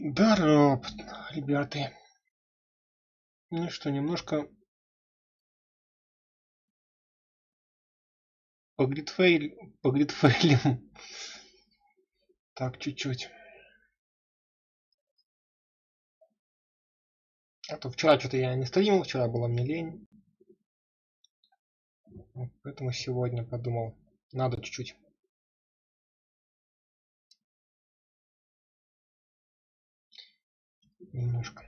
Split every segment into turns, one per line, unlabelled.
Здорово, ребята. Ну что, немножко погритфейлим. Так, чуть-чуть. А то вчера что-то я не стримил, вчера было мне лень. Поэтому сегодня подумал, надо чуть-чуть. Немножко.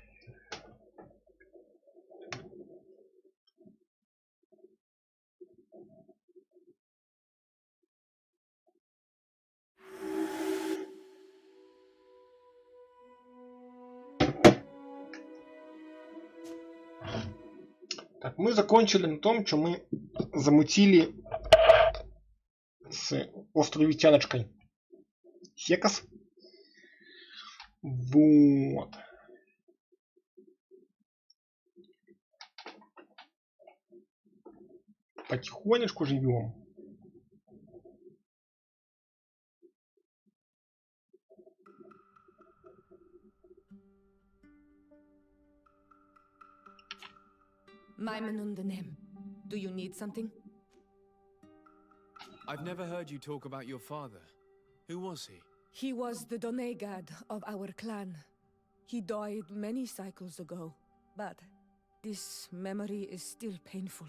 Так, мы закончили на том, что мы замутили с островитяночкой Секас. Вот. Потихонечку живем.
Do you need something?
I've never heard you talk about your father. Who was he?
He was the Donegad of our clan. He died many cycles ago, but this memory is still painful.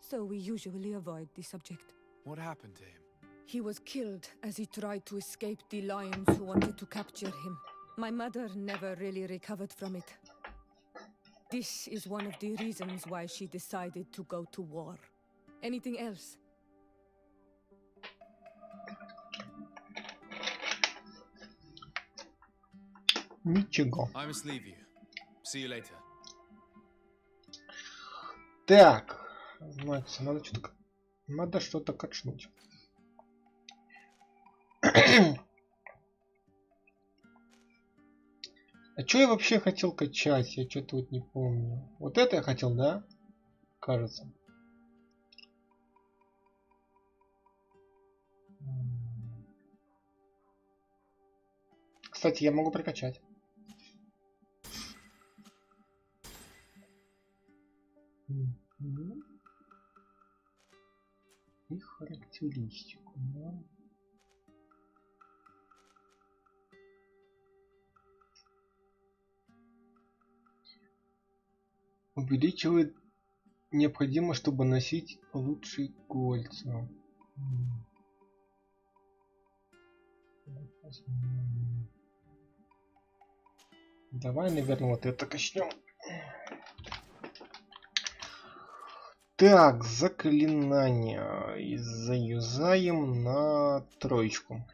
So we usually avoid the subject.
What happened to him?
He was killed as he tried to escape the lions who wanted to capture him. My mother never really recovered from it. This is one of the reasons why she decided to go to war. Anything else?
Ничего.
I must leave you. See you later.
Так, значит, надо что-то качнуть. А что я вообще хотел качать? Я что-то вот не помню. Вот это я хотел, да? Кажется. Кстати, я могу прокачать. И характеристику, да? Увеличивает необходимо, чтобы носить лучшие кольца. Давай, наверное, вот это качнем. Так, заклинания. И заюзаем на троечку.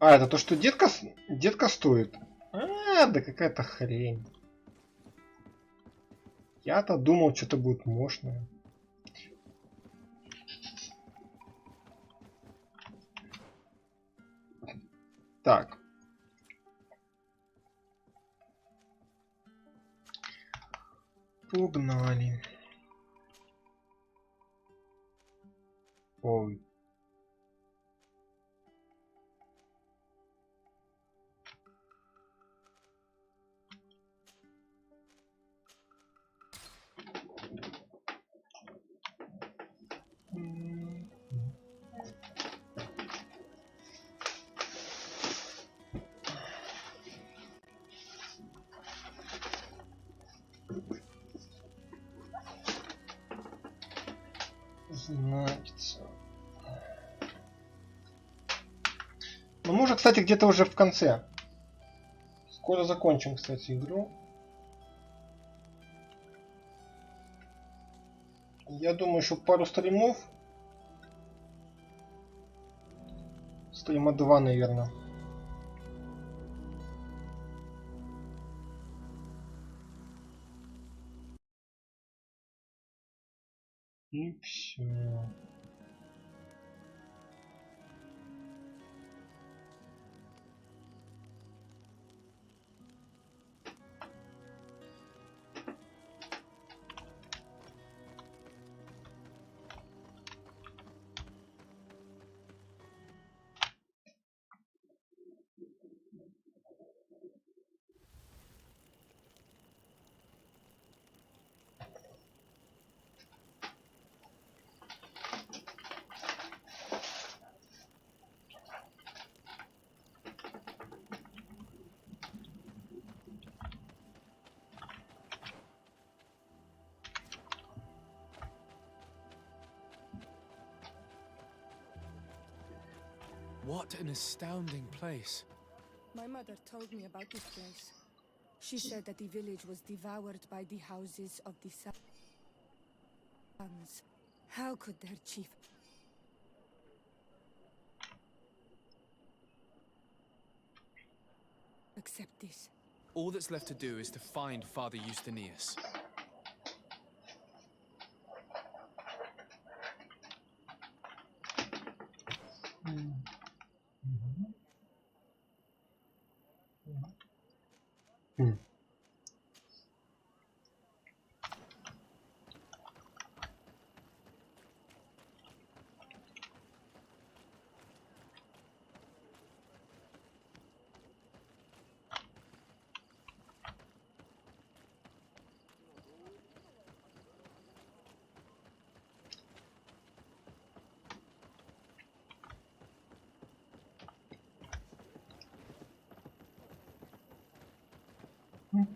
А, это то, что детка стоит? А, да какая-то хрень. Я-то думал, что-то будет мощное. Так. Погнали. Ой. Значит. Ну, мы уже, кстати, где-то уже в конце. Скоро закончим, кстати, игру. Я думаю, еще пару стримов. Стрима 2, наверное. И все.
What an astounding place.
My mother told me about this place. She said that the village was devoured by the houses of the sons. How could their chief... accept this?
All that's left to do is to find Father Justinius.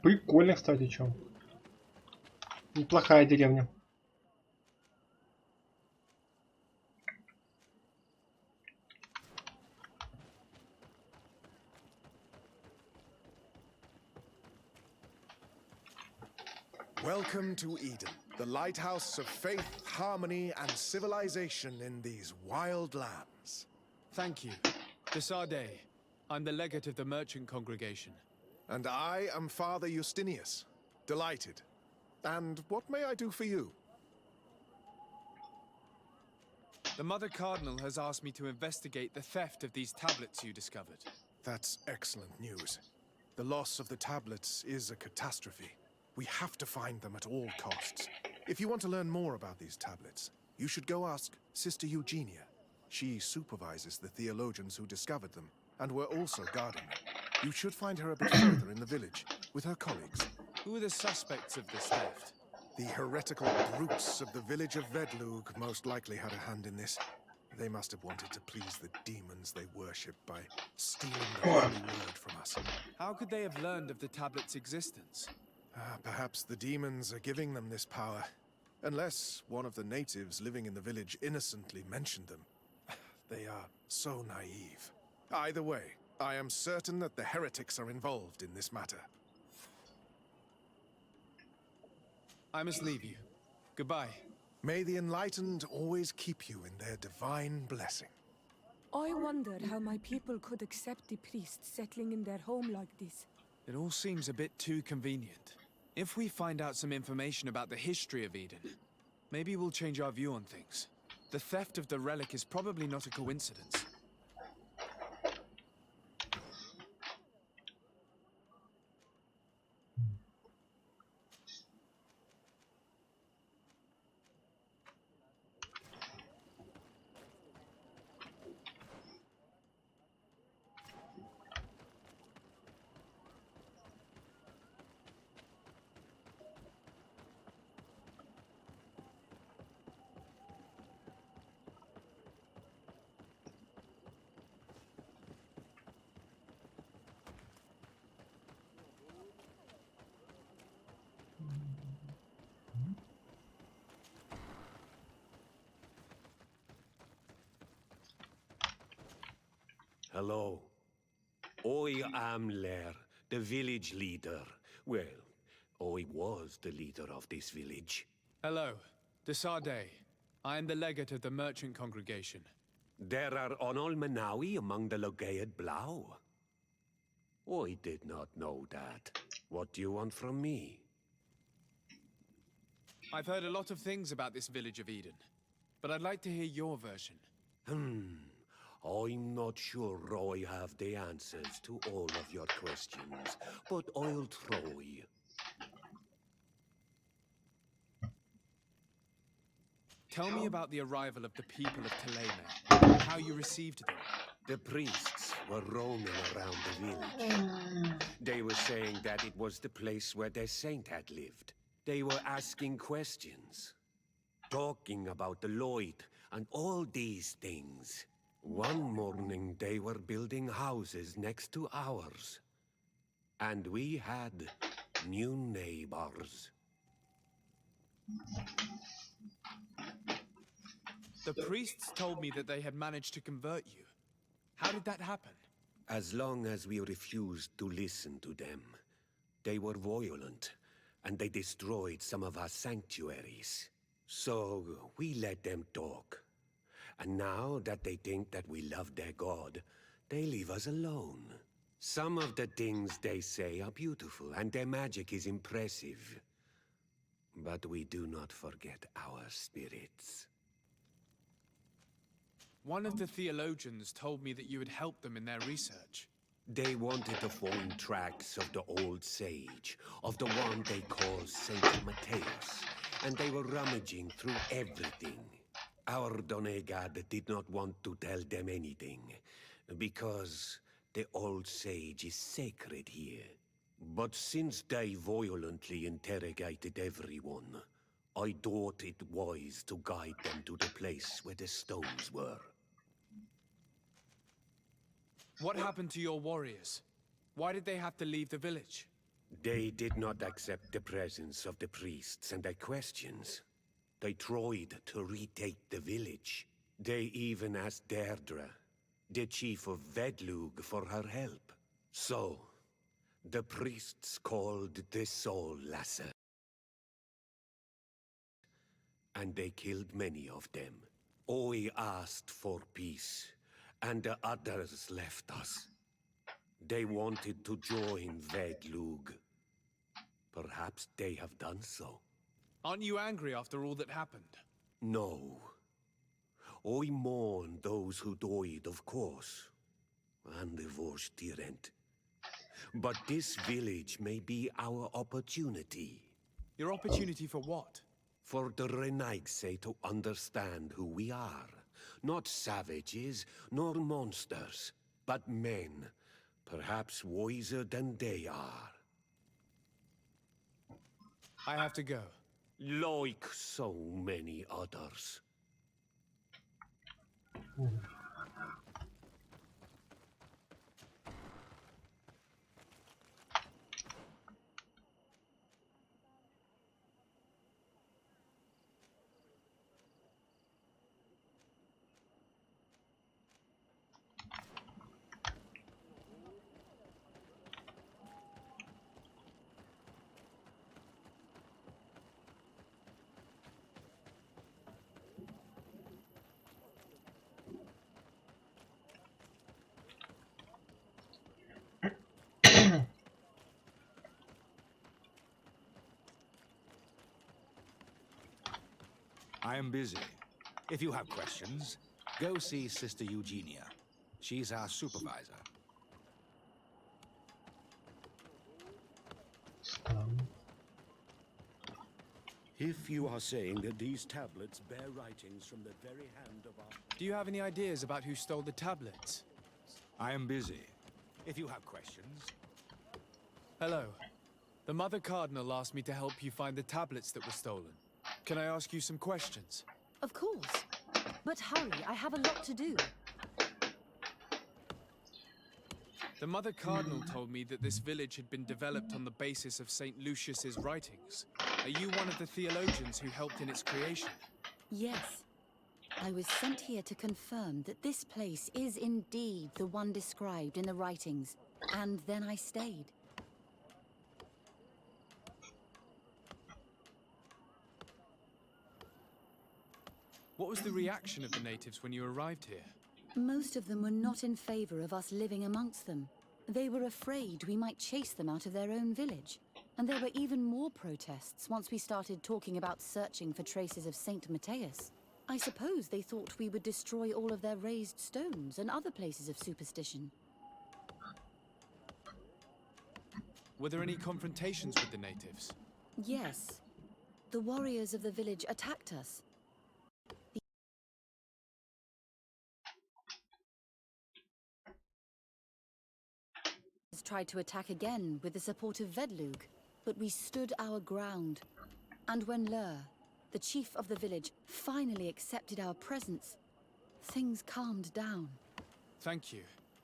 Прикольно, кстати, чё. Неплохая деревня.
Welcome to Eden, the lighthouse of faith, harmony, and civilization in these wild lands.
Thank you. Desarde. I'm the legate of the merchant congregation.
And I am Father Justinius. Delighted. And what may I do for you?
The Mother Cardinal has asked me to investigate the theft of these tablets you discovered.
That's excellent news. The loss of the tablets is a catastrophe. We have to find them at all costs. If you want to learn more about these tablets, you should go ask Sister Eugenia. She supervises the theologians who discovered them, and were also guarding them. You should find her a bit further in the village, with her colleagues.
Who are the suspects of this theft?
The heretical brutes of the village of Vedlug most likely had a hand in this. They must have wanted to please the demons they worship by stealing the holy word from us.
How could they have learned of the tablet's existence?
Perhaps the demons are giving them this power. Unless one of the natives living in the village innocently mentioned them. They are so naive. Either way, I am certain that the heretics are involved in this matter.
I must leave you. Goodbye.
May the enlightened always keep you in their divine blessing.
I wonder how my people could accept the priests settling in their home like this.
It all seems a bit too convenient. If we find out some information about the history of Eden, maybe we'll change our view on things. The theft of the relic is probably not a coincidence.
Hello. I am Lair, the village leader. Well, I was the leader of this village.
Hello. Desarde. I am the legate of the merchant congregation.
There are Onol Manawi among the Logaed Blau. I did not know that. What do you want from me?
I've heard a lot of things about this village of Eden, but I'd like to hear your version.
I'm not sure I have the answers to all of your questions, but I'll try.
Tell me about the arrival of the people of Teleme, and how you received them.
The priests were roaming around the village. They were saying that it was the place where their saint had lived. They were asking questions, talking about the Lloyd and all these things. One morning they were building houses next to ours. And we had new neighbors.
The priests told me that they had managed to convert you. How did that happen?
As long as we refused to listen to them, they were violent, and they destroyed some of our sanctuaries. So we let them talk. And now that they think that we love their god, they leave us alone. Some of the things they say are beautiful, and their magic is impressive. But we do not forget our spirits.
One of the theologians told me that you had helped them in their research.
They wanted to find tracks of the old sage, of the one they call Saint Matthias, and they were rummaging through everything. Our Donegad did not want to tell them anything, because the old sage is sacred here. But since they violently interrogated everyone, I thought it wise to guide them to the place where the stones were.
What happened to your warriors? Why did they have to leave the village?
They did not accept the presence of the priests and their questions. They tried to retake the village. They even asked Deirdre, the chief of Vedlug, for her help. So, the priests called the Soul Lasser. And they killed many of them. I asked for peace, and the others left us. They wanted to join Vedlug. Perhaps they have done so.
Aren't you angry after all that happened?
No. I mourn those who died, of course. And the Vorstyrent. But this village may be our opportunity.
Your opportunity for what?
For the Renaigse to understand who we are. Not savages, nor monsters, but men. Perhaps wiser than they are.
I have to go.
Like so many others.
I am busy. If you have questions, go see Sister Eugenia. She's our supervisor.
If you are saying that these tablets bear writings from the very hand of our...
Do you have any ideas about who stole the tablets?
I am busy. If you have questions...
Hello. The Mother Cardinal asked me to help you find the tablets that were stolen. Can I ask you some questions?
Of course. But hurry, I have a lot to do.
The Mother Cardinal told me that this village had been developed on the basis of St. Lucius's writings. Are you one of the theologians who helped in its creation?
Yes. I was sent here to confirm that this place is indeed the one described in the writings, and then I stayed.
What was the reaction of the natives when you arrived here?
Most of them were not in favor of us living amongst them. They were afraid we might chase them out of their own village. And there were even more protests once we started talking about searching for traces of Saint Matthias. I suppose they thought we would destroy all of their raised stones and other places of superstition.
Were there any confrontations with the natives?
Yes. The warriors of the village attacked us. Tried to attack again with the support of Vedlug, but we stood our ground. And when Lur, the chief of the village, finally accepted our presence, things calmed down.
Thank you.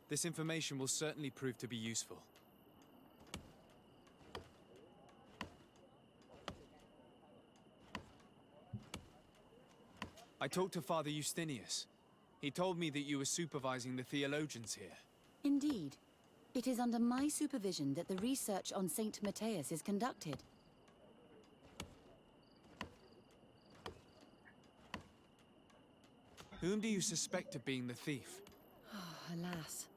This information will certainly prove to be useful. I talked to Father Justinius. He told me that you were supervising the theologians here.
Indeed. It is under my supervision that the research on Saint Matthias is conducted.
Whom do you suspect of being the thief?
Alas,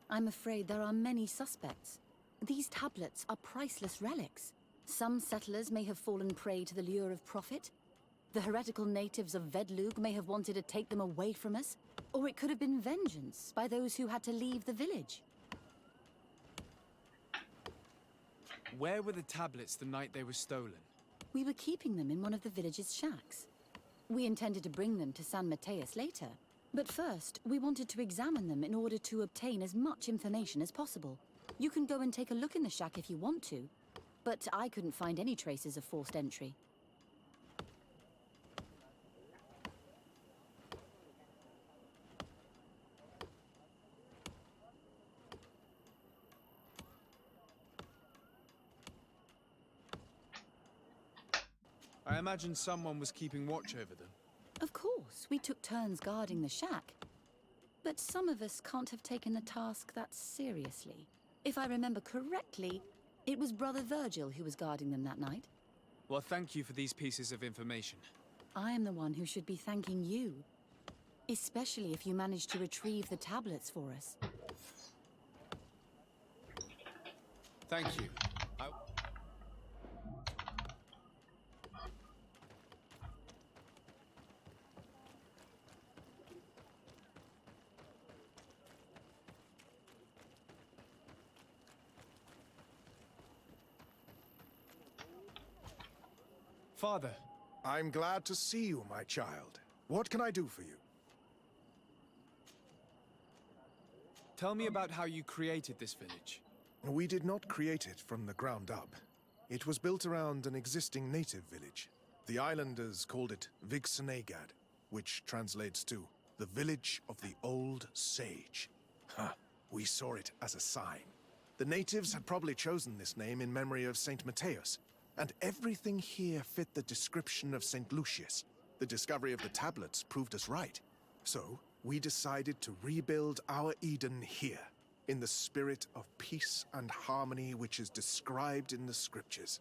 I'm afraid there are many suspects. These tablets are priceless relics. Some settlers may have fallen prey to the lure of profit. The heretical natives of Vedlug may have wanted to take them away from us. Or it could have been vengeance by those who had to leave the village.
Where were the tablets the night they were stolen?
We were keeping them in one of the village's shacks. We intended to bring them to San Matthias later. But first, we wanted to examine them in order to obtain as much information as possible. You can go and take a look in the shack if you want to, but I couldn't find any traces of forced entry.
I imagine someone was keeping watch over them.
Of course, we took turns guarding the shack. But some of us can't have taken the task that seriously. If I remember correctly, it was Brother Virgil who was guarding them that night.
Well, thank you for these pieces of information.
I am the one who should be thanking you. Especially if you managed to retrieve the tablets for us.
Thank you. Father.
I'm glad to see you, my child. What can I do for you?
Tell me about how you created this village.
We did not create it from the ground up. It was built around an existing native village. The islanders called it Vigsenegad, which translates to the village of the old sage. We saw it as a sign. The natives had probably chosen this name in memory of Saint Matthias, and everything here fit the description of Saint Lucius. The discovery of the tablets proved us right. So, we decided to rebuild our Eden here, in the spirit of peace and harmony which is described in the scriptures.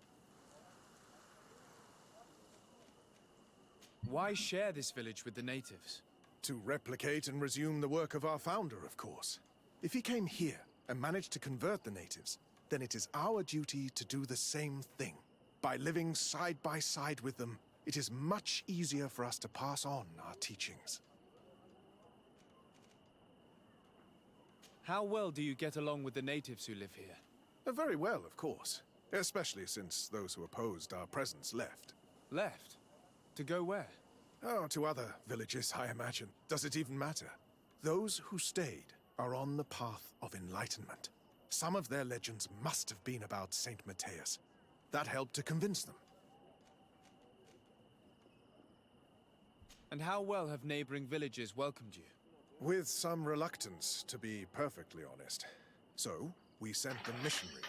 Why share this village with the natives?
To replicate and resume the work of our founder, of course. If he came here and managed to convert the natives, then it is our duty to do the same thing. By living side by side with them, it is much easier for us to pass on our teachings.
How well do you get along with the natives who live here?
Very well, of course. Especially since those who opposed our presence left.
Left? To go where?
Oh, to other villages, I imagine. Does it even matter? Those who stayed are on the path of enlightenment. Some of their legends must have been about Saint Matthias. That helped to convince them.
And how well have neighboring villages welcomed you?
With some reluctance, to be perfectly honest. So, we sent them missionaries.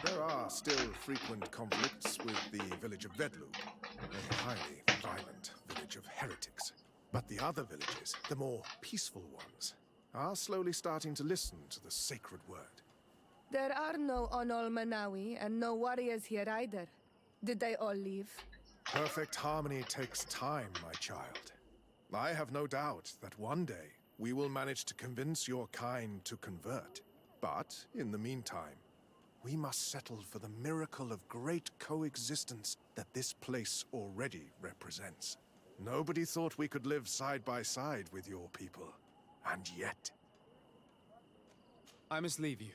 There are still frequent conflicts with the village of Vedlug, a highly violent village of heretics. But the other villages, the more peaceful ones, are slowly starting to listen to the sacred word.
There are no Onol Manawi and no warriors here either. Did they all leave?
Perfect harmony takes time, my child. I have no doubt that one day we will manage to convince your kind to convert. But, in the meantime, we must settle for the miracle of great coexistence that this place already represents. Nobody thought we could live side by side with your people. And yet...
I must leave you.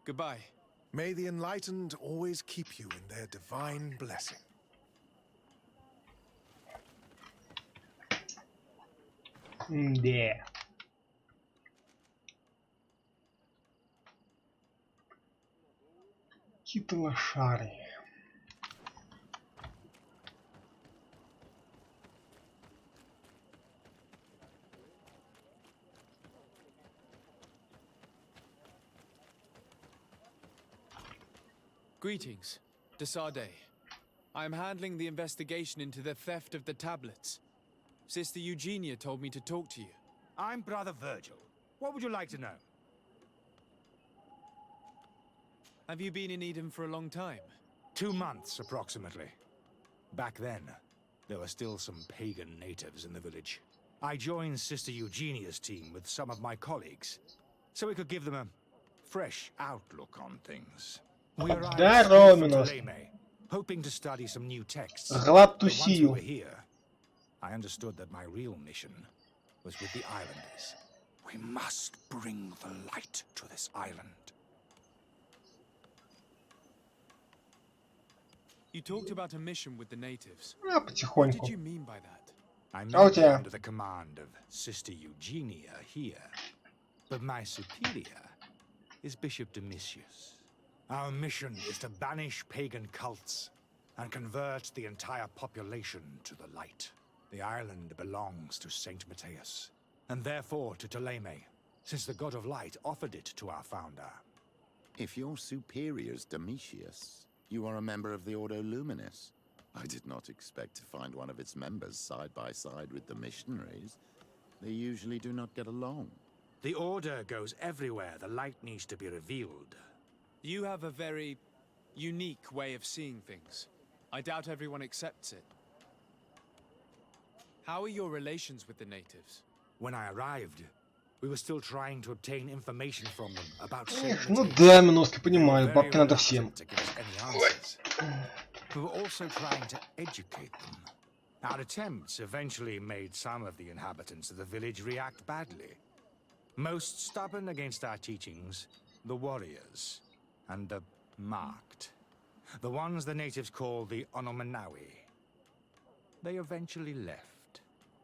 Goodbye.
May the enlightened always keep you in their divine blessing.
Да. Какие-то лошары.
Greetings. Desade. I am handling the investigation into the theft of the tablets. Sister Eugenia told me to talk to you.
I'm Brother Virgil. What would you like to know?
Have you been in Eden for a long time?
2 months, approximately. Back then, there were still some pagan natives in the village. I joined Sister Eugenia's team with some of my colleagues, so we could give them a fresh outlook on things. We arrived straight from Ptolemy, hoping to study some new texts.
Glad to
But
see
once we
you.
were here, I understood that my real mission was with the islanders. We must bring the light to this island.
You talked about a mission with the natives.
А,
What did
потихоньку.
you mean by that?
I
А у
may be
тебя?
under the command of Sister Eugenia here, but my superior is Bishop Domitius. Our mission is to banish pagan cults and convert the entire population to the light. The island belongs to Saint Matthias, and therefore to Ptolemy, since the god of light offered it to our founder.
If your superior's Domitius, you are a member of the Ordo Luminis. I did not expect to find one of its members side by side with the missionaries. They usually do not get along.
The Order goes everywhere the light needs to be revealed.
You have a very unique way of seeing things. I doubt everyone accepts it. How are your relations with the natives?
When I arrived, we were still trying to obtain information from them about Saint
Эх, ну
Matthias.
да, Миноски,
They were
понимаю,
very
бабки надо
reluctant
всем.
to give us any answers. We were also trying to educate them. Our attempts eventually made some of the inhabitants of the village react badly. Most stubborn against our teachings, the warriors, and the marked. The ones the natives call the Onomanawi. They eventually left,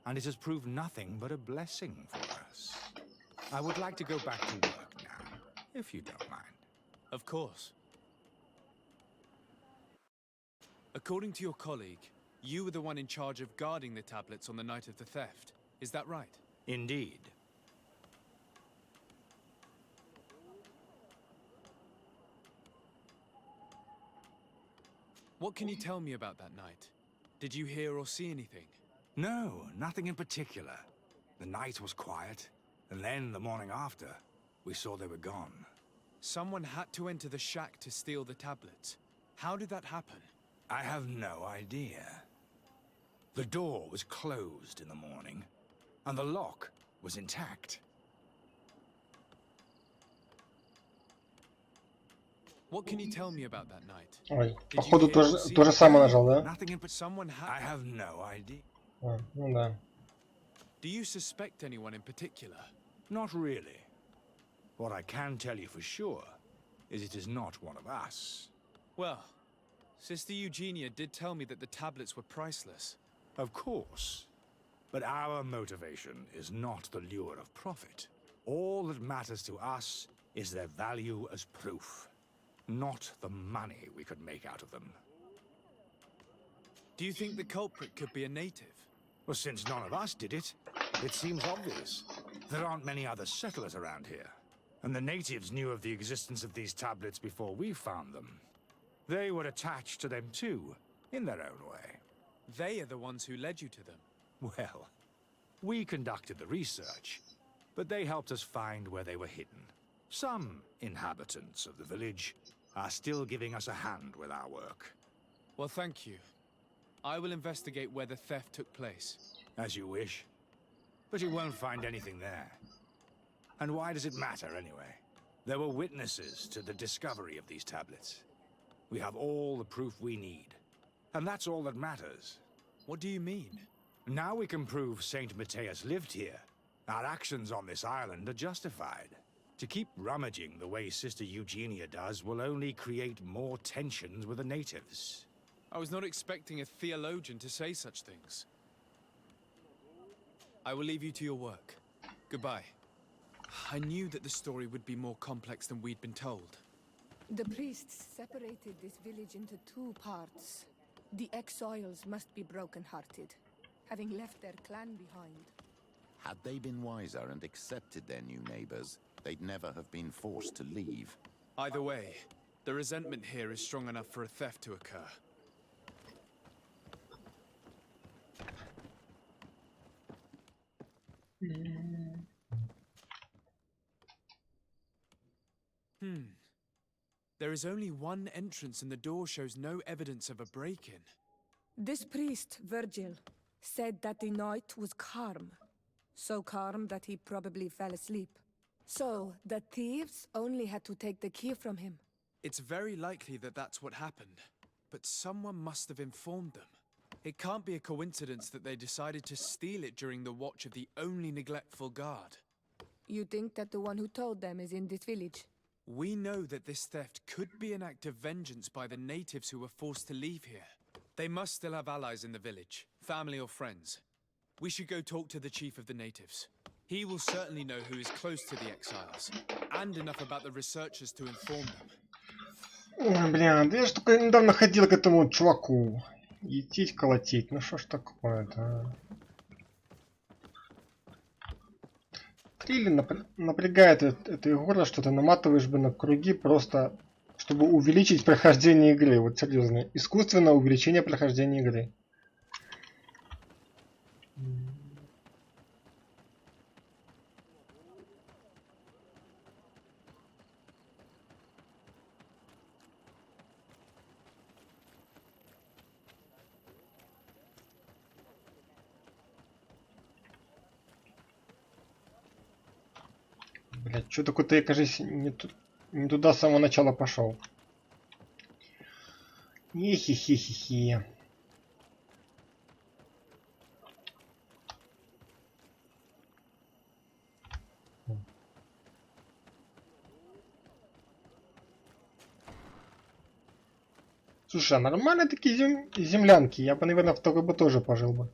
and it has proved nothing but a blessing for us. I would like to go back to work now, if you don't mind.
Of course. According to your colleague, you were the one in charge of guarding the tablets on the night of the theft. Is that right?
Indeed.
What can you tell me about that night? Did you hear or see anything?
No, nothing in particular. The night was quiet, and then the morning after, we saw they were gone.
Someone had to enter the shack to steal the tablets. How did that happen?
I have no idea. The door was closed in the morning, and the lock was intact.
What can you tell me about that night?
Ой,
Did you
походу
hear or
то
see
же
anything?
самое нажал, да?
Nothing in particular.
Someone
I
had...
have no idea.
А, ну да.
Do you suspect anyone in particular?
Not really. What I can tell you for sure is it is not one of us.
Well, Sister Eugenia did tell me that the tablets were priceless.
Of course. But our motivation is not the lure of profit. All that matters to us is their value as proof, not the money we could make out of them.
Do you think the culprit could be a native?
Well, since none of us did it, it seems obvious. There aren't many other settlers around here, and the natives knew of the existence of these tablets before we found them. They were attached to them too, in their own way.
They are the ones who led you to them.
Well, we conducted the research, but they helped us find where they were hidden. Some inhabitants of the village are still giving us a hand with our work.
Well, thank you. I will investigate where the theft took place.
As you wish. But you won't find anything there. And why does it matter, anyway? There were witnesses to the discovery of these tablets. We have all the proof we need. And that's all that matters.
What do you mean?
Now we can prove Saint Matthias lived here. Our actions on this island are justified. To keep rummaging the way Sister Eugenia does will only create more tensions with the natives.
I was not expecting a theologian to say such things. I will leave you to your work. Goodbye. I knew that the story would be more complex than we'd been told.
The priests separated this village into 2 parts. The exiles must be broken-hearted, having left their clan behind.
Had they been wiser and accepted their new neighbors, they'd never have been forced to leave.
Either way, the resentment here is strong enough for a theft to occur. There is only one entrance and the door shows no evidence of a break-in.
This priest, Virgil, said that the night was calm. So calm that he probably fell asleep. So, the thieves only had to take the key from him.
It's very likely that that's what happened, but someone must have informed them. It can't be a coincidence that they decided to steal it during the watch of the only neglectful guard.
You think that the one who told them is in this village?
We know that this theft could be an act of vengeance by the natives who were forced to leave here. They must still have allies in the village, family or friends. We should go talk to the chief of the natives. He will certainly know who is close to the exiles, and enough about the researchers to inform them.
Ой, бля, да я ж только недавно ходил к этому чуваку. Етить, колотить, ну что ж такое-то, а? Трилли напрягает это горло, что ты наматываешь бы на круги просто, чтобы увеличить прохождение игры. Вот серьезно. Искусственное увеличение прохождения игры. Блять, что такое-то я, кажется, не туда с самого начала пошел. Хи-хи-хи-хи-хи. Слушай, а нормально такие землянки? Я бы, наверное, в такой бы тоже пожил бы.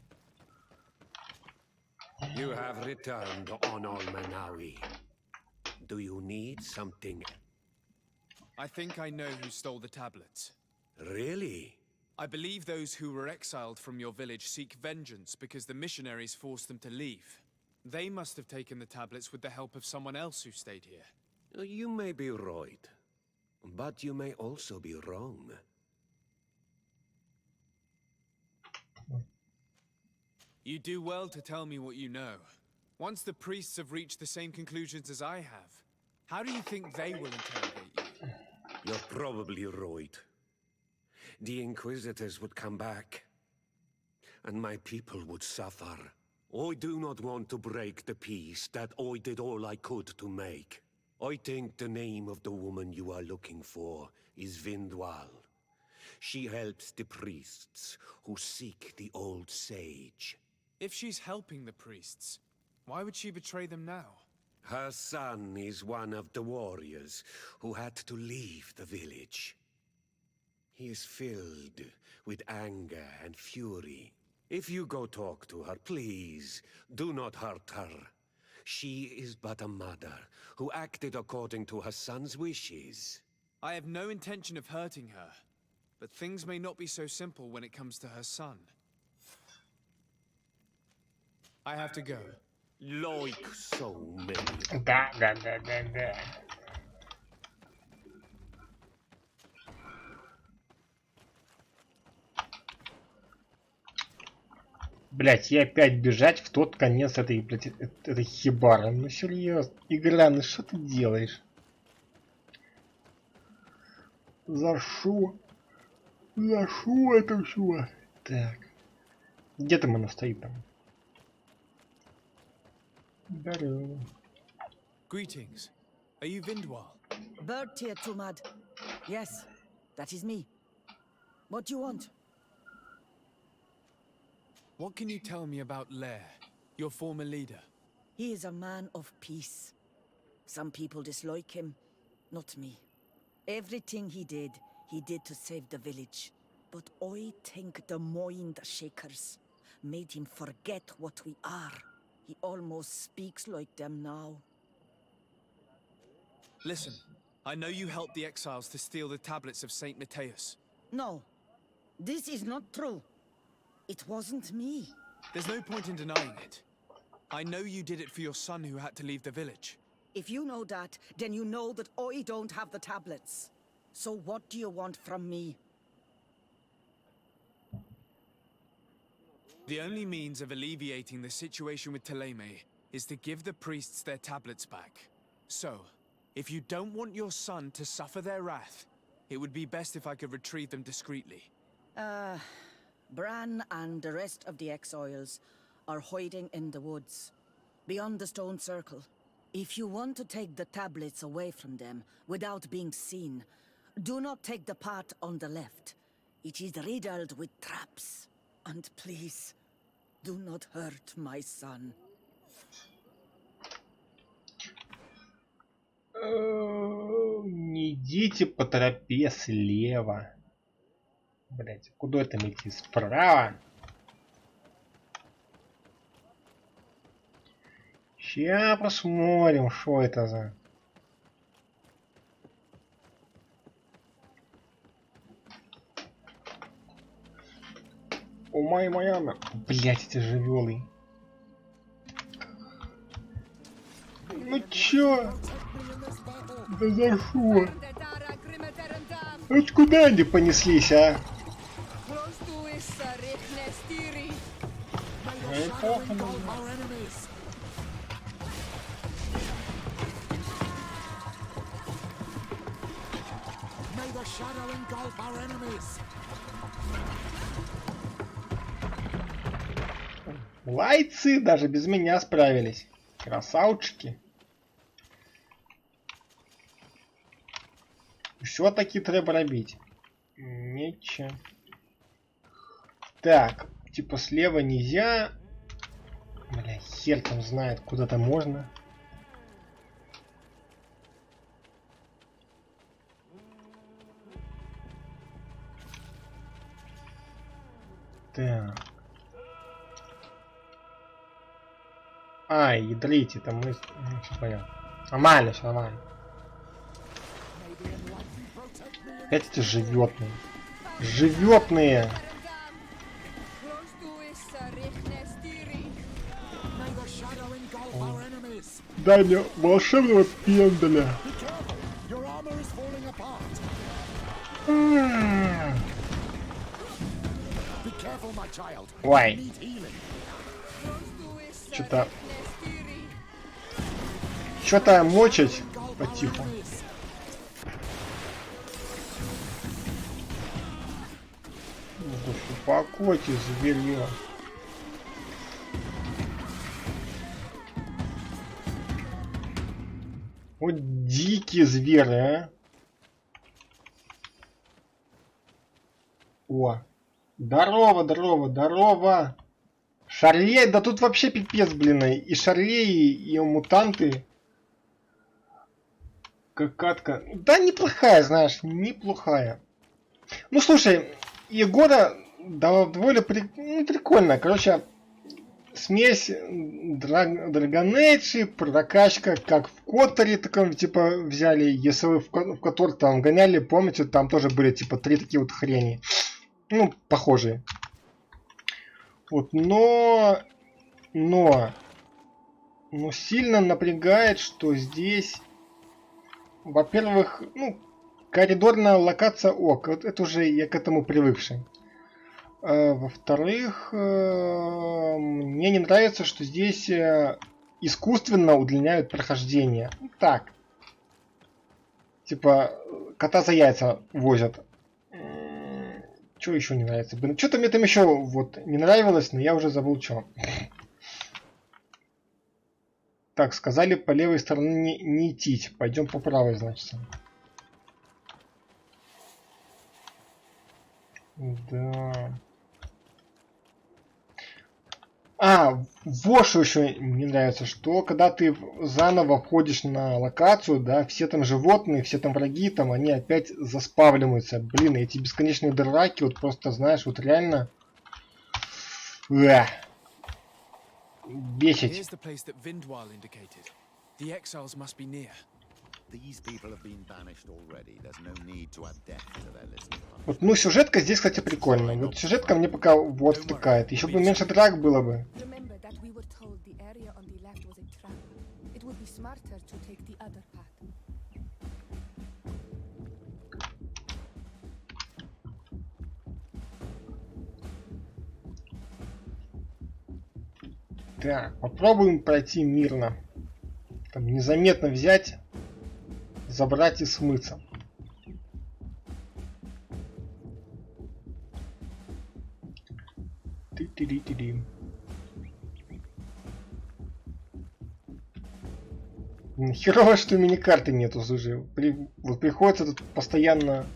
You have returned on Almanawi. Do you need something?
I think I know who stole the tablets.
Really?
I believe those who were exiled from your village seek vengeance because the missionaries forced them to leave. They must have taken the tablets with the help of someone else who stayed here.
You may be right, but you may also be wrong.
You do well to tell me what you know. Once the priests have reached the same conclusions as I have, how do you think they will interrogate you?
You're probably right. The Inquisitors would come back, and my people would suffer. I do not want to break the peace that I did all I could to make. I think the name of the woman you are looking for is Vindwal. She helps the priests who seek the old sage.
If she's helping the priests, why would she betray them now?
Her son is one of the warriors who had to leave the village. He is filled with anger and fury. If you go talk to her, please, do not hurt her. She is but a mother who acted according to her son's wishes.
I have no intention of hurting her, but things may not be so simple when it comes to her son. I have to go.
Like so many.
Да. Блять, и опять бежать в тот конец этой, блядь, этой хибары. Ну серьезно, игра, ну что ты делаешь? За шо это все? Так. Где там она стоит там? Здорово.
Greetings. Are you Vindwal?
Bird here, Tumad. Yes, that is me. What do you want?
What can you tell me about Lair, your former leader?
He is a man of peace. Some people dislike him, not me. Everything he did to save the village. But I think the mind shakers made him forget what we are. He almost speaks like them now.
Listen, I know you helped the exiles to steal the tablets of Saint Matthias.
No, this is not true. It wasn't me.
There's no point in denying it. I know you did it for your son who had to leave the village.
If you know that, then you know that I don't have the tablets. So what do you want from me?
The only means of alleviating the situation with Teleme is to give the priests their tablets back. So, if you don't want your son to suffer their wrath, It would be best if I could retrieve them discreetly.
Bran and the rest of the exiles are hiding in the woods, beyond the stone circle. If you want to take the tablets away from them without being seen, do not take the path on the left. It is riddled with traps. And please, do not hurt my son.
Не идите по тропе слева. Блять, куда это идти? Справа? Ща посмотрим, что это за... О май моя... Блять, эти живёлы. Ну чё? Да за шо? Вот куда они понеслись, а? Эй, похуй. Лайцы даже без меня справились. Красавчики. Все-таки треба робить. Ничего. Так, типа слева нельзя. Бля, хер там знает, куда-то можно. Так. Ай, ядрите, там мы... Все понятно. Нормально, все нормально. Опять эти животные. Животные! Дай мне волшебного пендаля. Ой. Что-то мочить потиху. Успокойте, зверье. Вот дикие звери, а. О. Здорово, здорово, здорово. Шарлей, да тут вообще пипец, блин. И шарлей, и мутанты. Какатка. Да, неплохая, знаешь, неплохая. Ну, слушай, Егора довольно прикольно. Короче, смесь драгонейджи, прокачка, как в Коттере таком, типа, взяли, если вы в Котор там гоняли, помните, там тоже были, типа, 3 такие вот хрени. Ну, похожие. Вот, но сильно напрягает, что здесь, во-первых, ну, коридорная локация ок, вот это уже я к этому привыкший. Во-вторых, мне не нравится, что здесь искусственно удлиняют прохождение. Так. Типа, кота за яйца возят. Что еще не нравится? Что-то мне там еще вот не нравилось, но я уже забыл что. Так, сказали по левой стороне не идти. Пойдем по правой, значит. Да. Вот что еще не нравится, что когда ты заново входишь на локацию, да, все там животные, все там враги, там они опять заспавливаются. Блин, эти бесконечные драки, вот просто, знаешь, вот реально... Бесить. Вот, ну, сюжетка здесь, кстати, прикольная. Вот сюжетка мне пока вот втыкает. Еще бы меньше драк было бы. Так, попробуем пройти мирно. Там незаметно взять, забрать и смыться. Тиди-тиди. Херово, что мини-карты нету, слушай. Вот приходится тут постоянно...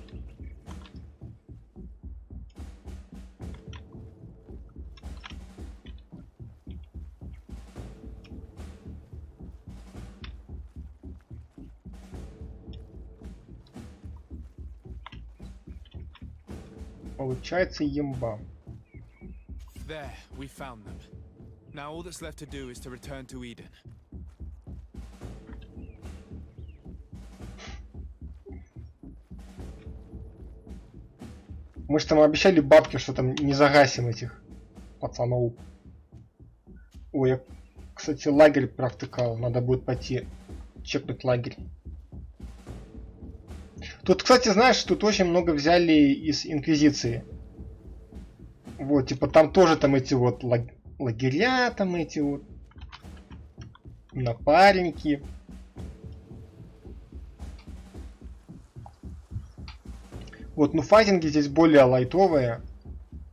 Получается емба.
There, we found them. Now all that's left to do is to return to Eden.
Мы же там обещали бабке, что там не загасим этих пацанов. Ой, я, кстати, лагерь провтыкал. Надо будет пойти чекнуть лагерь. Тут, кстати, знаешь, тут очень много взяли из Инквизиции. Вот, типа там тоже там эти вот лагеря, там эти вот напарники. Вот, ну файтинги здесь более лайтовые.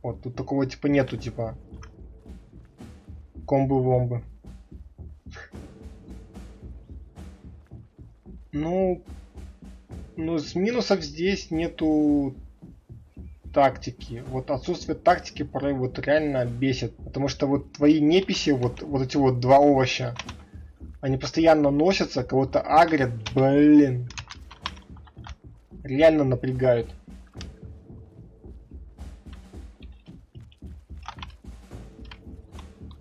Вот, тут такого типа нету, типа комбы-вомбы. Ну, с минусов здесь нету тактики. Вот отсутствие тактики порой вот реально бесит. Потому что вот твои неписи, вот эти вот два овоща, они постоянно носятся, кого-то агрят, блин. Реально напрягают.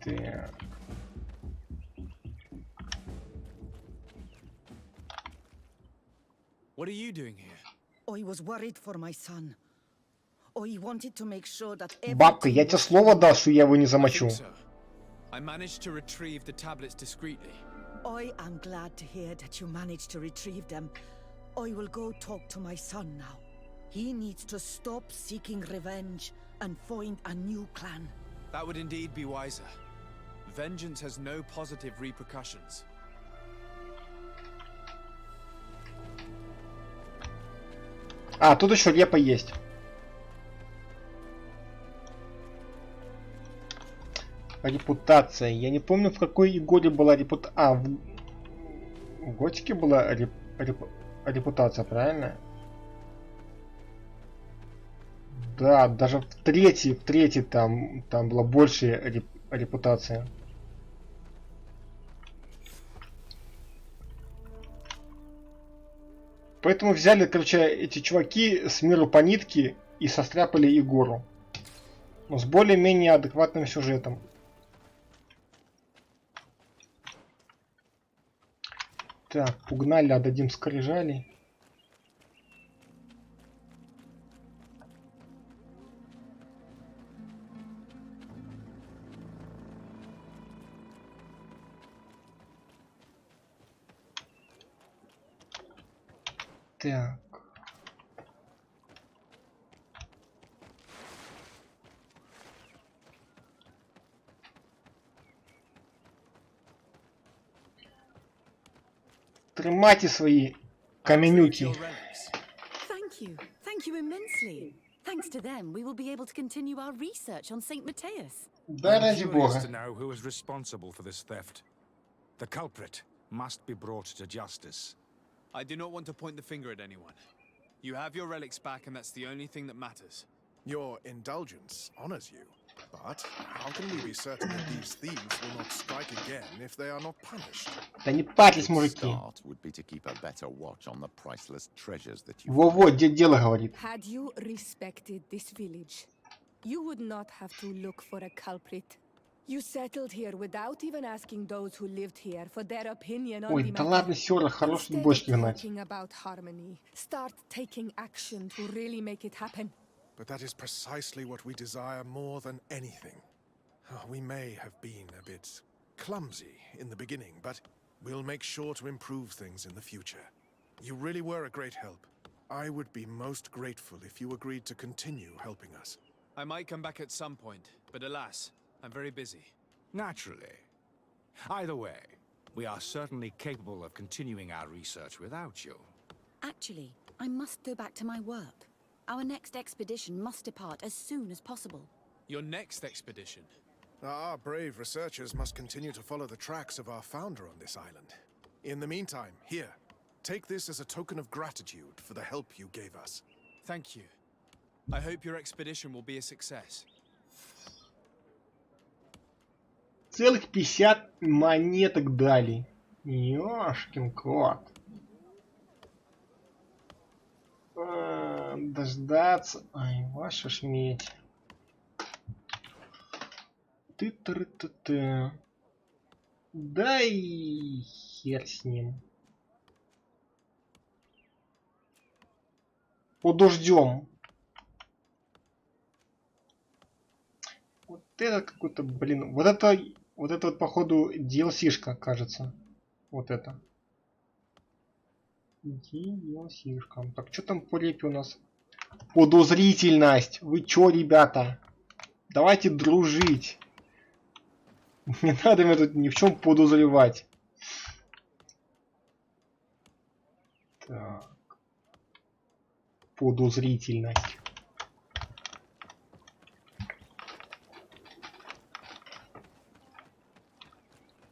Так.
What are you doing here?
I was worried for my son. I wanted to make sure that
Бабка, я тебе слово дал, что я его не
I
замочу.
think so. I managed to retrieve the tablets discreetly.
I am glad to hear that you managed to retrieve them. I will go talk to my son now. He needs to stop seeking revenge and find a new clan.
That would indeed be wiser. Vengeance has no positive repercussions.
А, тут еще репа есть. Репутация. Я не помню, в какой игре была репутация. А, в Готике была репутация, правильно? Да, даже в третьей там была больше репутация. Поэтому взяли, короче, эти чуваки с миру по нитке и состряпали Егору. Но с более-менее адекватным сюжетом. Так, пугнали, отдадим скрижали. Так. Тримайте свои каменюки.
Your relics.
Thank you immensely. Thanks to them, we will be able to continue our research on Saint Matthias.
Да,
I'm
ради
curious
бога.
to know who is responsible for this theft. The culprit must be brought to justice.
I do not want to point the finger at anyone. You have your relics back, and that's the only thing that matters.
Your indulgence honors you. But how can we be certain that these thieves will not strike again if they are not punished?
Да не парьтесь,
A
мужики.
start would be to keep a better watch on the priceless treasures that you
Во-во, дед дело говорит.
Had you respected this village, you would not have to look for a culprit. You settled here without even asking those who lived here for their opinion on
Ой,
the
да
matter.
ладно, Сёра, хорош тут
Instead
бочки
of
гнать.
talking about harmony, start taking action to really make it happen.
But that is precisely what we desire more than anything. We may have been a bit clumsy in the beginning, but we'll make sure to improve things in the future. You really were a great help. I would be most grateful if you agreed to continue helping us.
I might come back at some point, but alas, I'm very busy.
Naturally. Either way, we are certainly capable of continuing our research without you.
Actually, I must go back to my work. Our next expedition must depart as soon as possible.
Your next expedition.
Our brave researchers must continue to follow the tracks of our founder on this island. In the meantime, here, take this as a token of gratitude for the help you gave us.
Thank you. I hope your expedition will be a success.
Целых 50 монеток дали. Ёшкин кот. Дождаться. Ай, ваша ж медь. Ты-ты-ты-ты. Да и хер с ним. Подождем. Вот это какой-то, блин. Вот это вот походу DLC-шка, кажется. Вот это. DLC-шка. Так, что там по репе у нас? Подозрительность. Вы чё, ребята? Давайте дружить. Не надо меня тут ни в чем подозревать. Так. Подозрительность.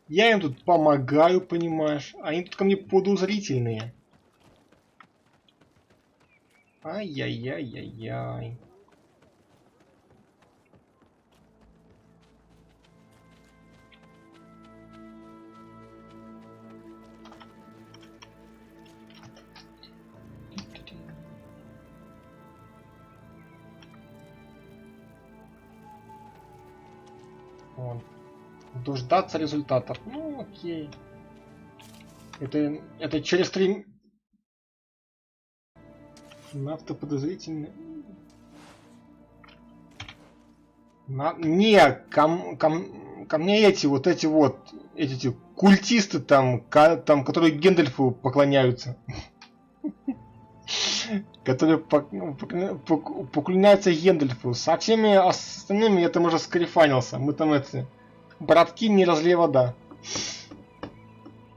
Я им тут помогаю, понимаешь? Они тут ко мне подозрительные. Ай-яй-яй-яй-яй. Вон. Дождаться результатов. Ну, окей. Это через 3... Автоподозрительный. Не, ко мне эти культисты там, которые Гендальфу поклоняются. Которые поклоняются Гендальфу. Со всеми остальными я там уже скарифанился. Мы там эти... Братки, не разлей вода.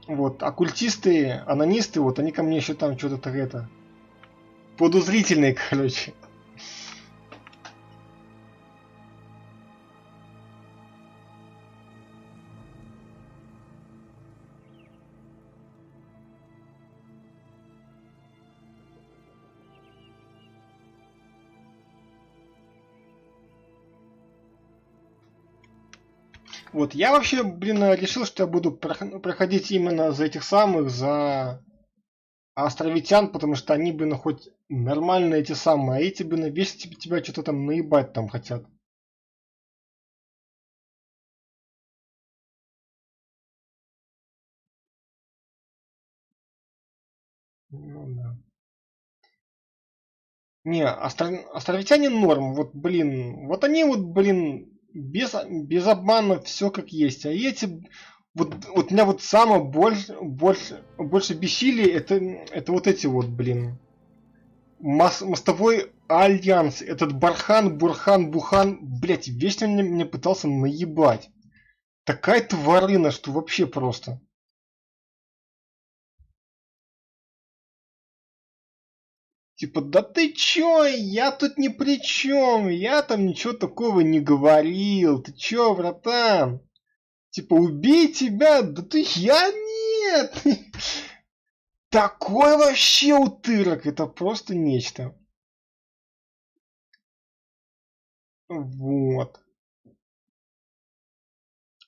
Вот, оккультисты, анонисты, вот они ко мне еще там что-то это... Подозрительные, короче. Вот, я вообще, блин, решил, что я буду проходить именно за этих самых, за островитян, потому что они, блин, хоть нормально эти самые, а эти, блин, весь тебя что-то там наебать там хотят. Ну да. Не, островитяне норм, вот, блин, вот они вот, блин, без обмана все как есть, а эти... Вот меня вот самое больше бесили, это вот эти вот, блин. Мостовой альянс, этот Бархан, Бурхан, Бухан, блять, вечно мне пытался наебать. Такая тварина, что вообще просто. Типа, да ты чё, я тут ни при чем, я там ничего такого не говорил, ты чё, братан? Типа, убей тебя, да ты, я нет. Такой вообще утырок, это просто нечто. Вот.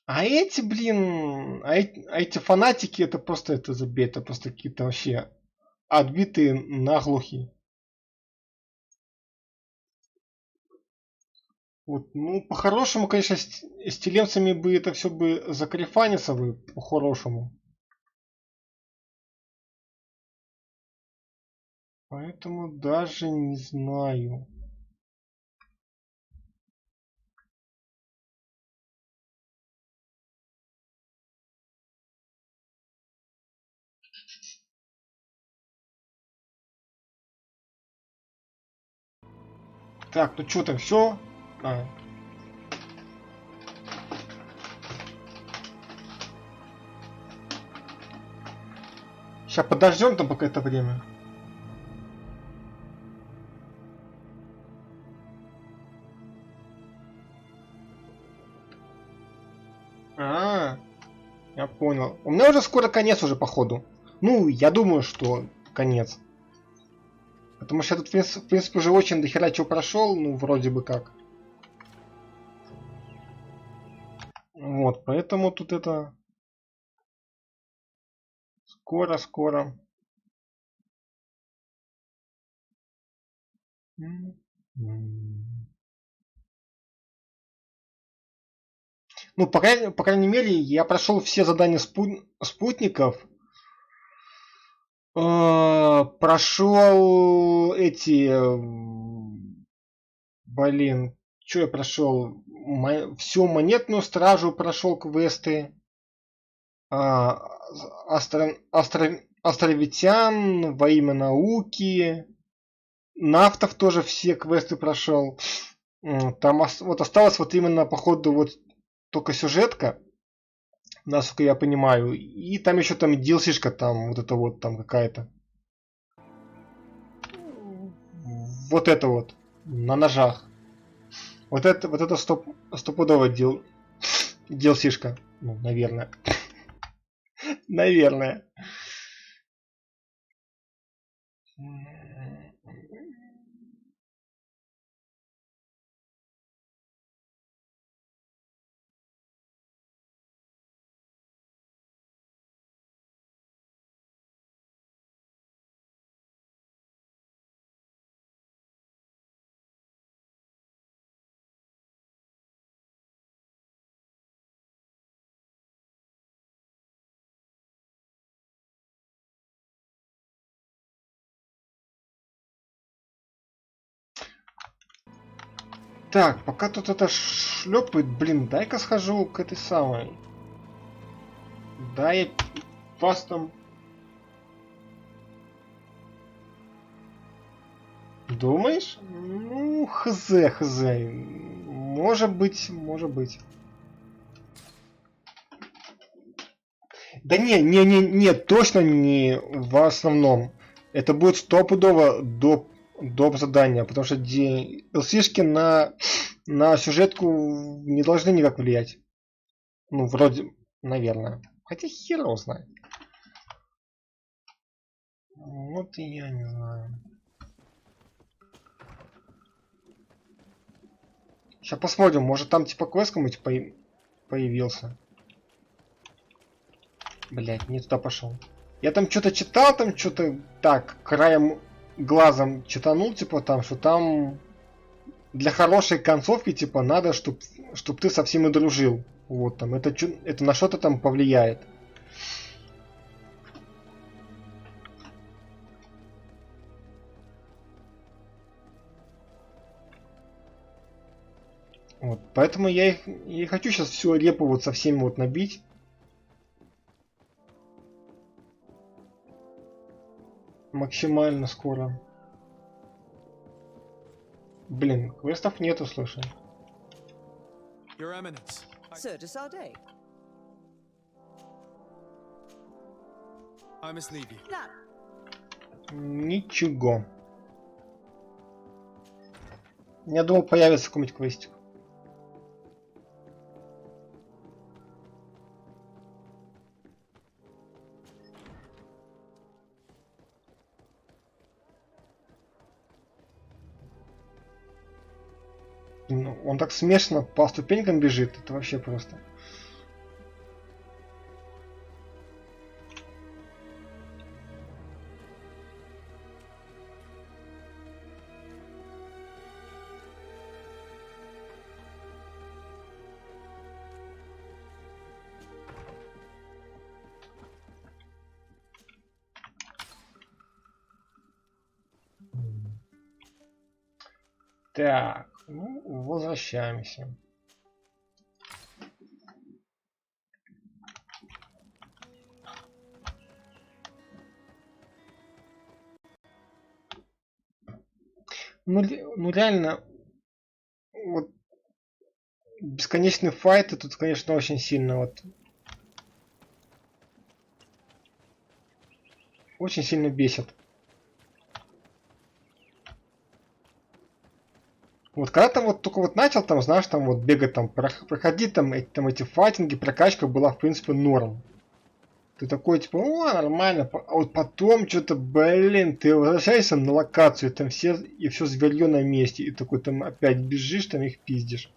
А эти, блин, эти фанатики, это просто, это забей, это просто какие-то вообще отбитые наглухи. Вот, ну, по-хорошему, конечно, с телемцами бы это все бы закарифаниться бы, по-хорошему. Поэтому даже не знаю. Так, ну что там, все? Сейчас подождем там пока это время. понял. У меня уже скоро конец уже, походу. Ну, я думаю, что конец. Потому что я тут, в принципе, уже очень дохера чего прошел, ну, вроде бы как. Вот, поэтому тут это... Скоро. Ну, по крайней мере, я прошел все задания спутников. Прошел эти... Блин, что я прошел? Всю монетную стражу прошел квесты. Островитян, во имя науки. Нафтов тоже все квесты прошел. Там вот осталось вот именно, походу, вот только сюжетка, насколько я понимаю. И там еще там DLC-шка там, вот это вот там какая-то. Вот это вот, на ножах. Вот это стопудово DLC-шка. Ну, наверное. Наверное. Так, пока тут это шлепает, блин, дай-ка схожу к этой самой. Да, я вас там... Думаешь? Ну, хз. Может быть. Да не, точно не в основном. Это будет стопудово доп задания, потому что DLC-шки на сюжетку не должны никак влиять. Ну, вроде, наверное. Хотя хер его знает. Вот и я не знаю. Сейчас посмотрим, может там типа квест кому-нибудь появился. Блять, не туда пошел. Я там что-то читал, там что-то так, краем глазом читанул, типа там, что там для хорошей концовки, типа, надо, чтоб ты со всеми дружил. Вот там, это на что-то там повлияет. Вот, поэтому я и хочу сейчас всю репу вот со всеми вот набить. Максимально скоро. Блин, квестов нету, слушай.
Your Eminence. I must leave you.
Ничего. Я думал, появится какой-нибудь квестик. Ну, он так смешно по ступенькам бежит, это вообще просто. Так, ну, возвращаемся. Ну реально, вот бесконечные файты тут, конечно, очень сильно вот. Очень сильно бесит. Вот когда там вот только вот начал, там, знаешь, там вот бегать, там, проходить, там эти файтинги, прокачка была, в принципе, норм. Ты такой, типа, о, нормально, а вот потом что-то, блин, ты возвращаешься на локацию, там все, и все зверье на месте, и такой там опять бежишь, там их пиздишь.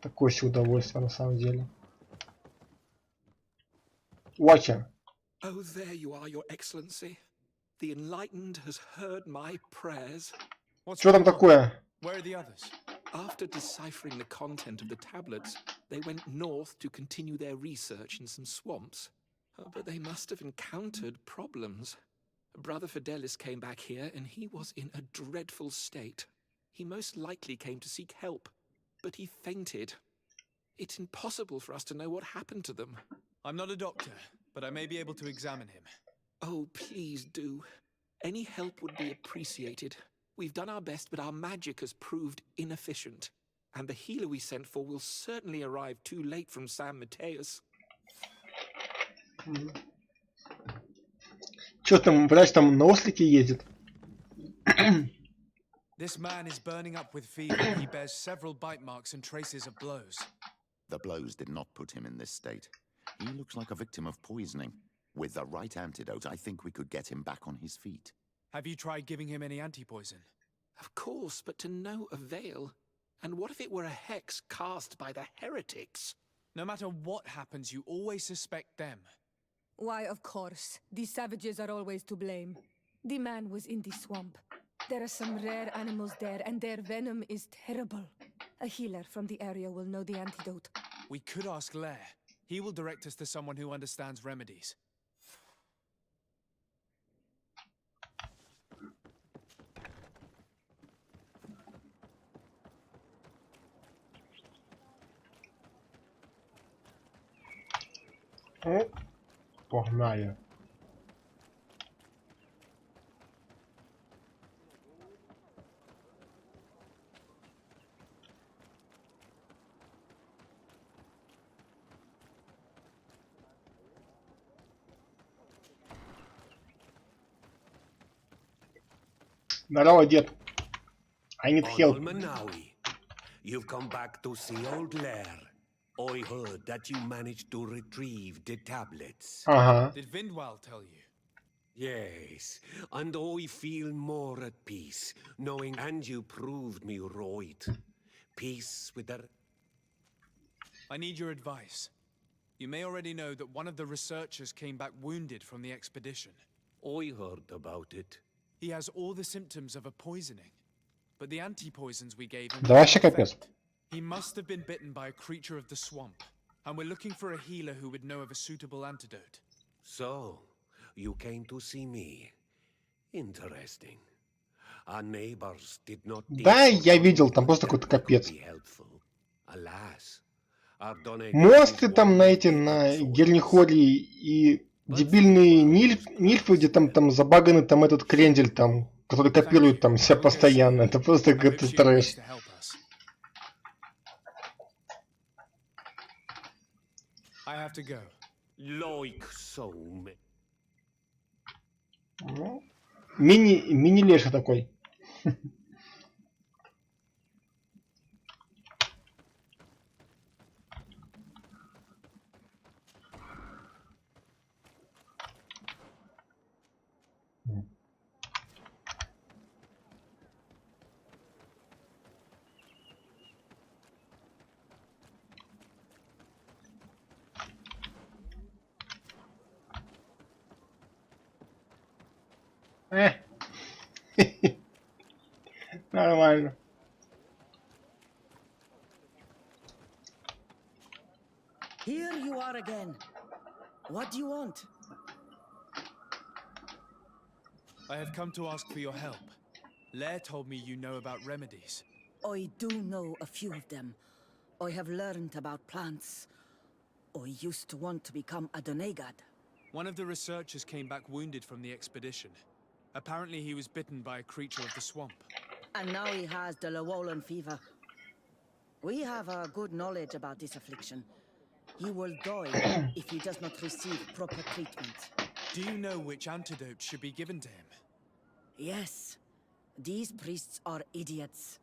Такое себе удовольствие на самом деле. Watcher.
Oh, there you are, Your Excellency. The enlightened has heard my prayers.
What's
Что там
going on?
такое?
Where are the others?
After deciphering the content of the tablets, they went north to continue their research in some swamps. But they must have encountered problems. Brother Fidelis came back here, and he was in a dreadful state. He most likely came to seek help, but he fainted. It's impossible for us to know what happened to them.
I'm not a doctor, but I may be able to examine him.
Oh, please do. Any help would be appreciated. We've done our best, but our magic has proved inefficient. And the healer we sent for will certainly arrive too late from San Mateus.
Что там, врач там на ослике ездит?
This man is burning up with fever. He bears several bite marks and traces of blows.
The blows did not put him in this state. He looks like a victim of poisoning. With the right antidote, I think we could get him back on his feet.
Have you tried giving him any anti-poison?
Of course, but to no avail. And what if it were a hex cast by the heretics?
No matter what happens, you always suspect them.
Why, of course. These savages are always to blame. The man was in the swamp. There are some rare animals there, and their venom is terrible. A healer from the area will know the antidote.
We could ask Lair. He will direct us to someone who understands remedies.
О, погнали. Здорово, дед. I need help.
Manawi, you've come back to see old Lair. I heard that you managed to retrieve the tablets.
Ага.
Did Vindwal tell you?
Yes, and I feel more at peace, knowing and you proved me right. Peace with the...
I need your advice. You may already know that one of the researchers came back wounded from the expedition.
I heard about it.
He has all the symptoms of a poisoning, but the anti-poisons we gave him...
Да вообще капец.
He must have been bitten by a creature of the swamp, and we're looking for a healer who would know of a suitable antidote.
So, you came to see me. Interesting. Our neighbors did not...
Да, я видел, там просто какой-то капец.
Alas,
Мосты там на эти, на Гернихории и дебильные нильфы, где там забаганы там этот крендель там, который копирует там себя постоянно. Это просто какой-то трэш.
I have to go.
Like so.
Ну, мини-леша такой. Нормально.
Here you are again. What do you want?
I have come to ask for your help. Lair told me you know about remedies.
I do know a few of them. I have learned about plants. I used to want to become a Donegad.
One of the researchers came back wounded from the expedition. Apparently he was bitten by a creature of the swamp.
And now he has the Llewellyn fever. We have a good knowledge about this affliction. He will die if he does not receive proper treatment.
Do you know which antidote should be given to him?
Yes. These priests are idiots.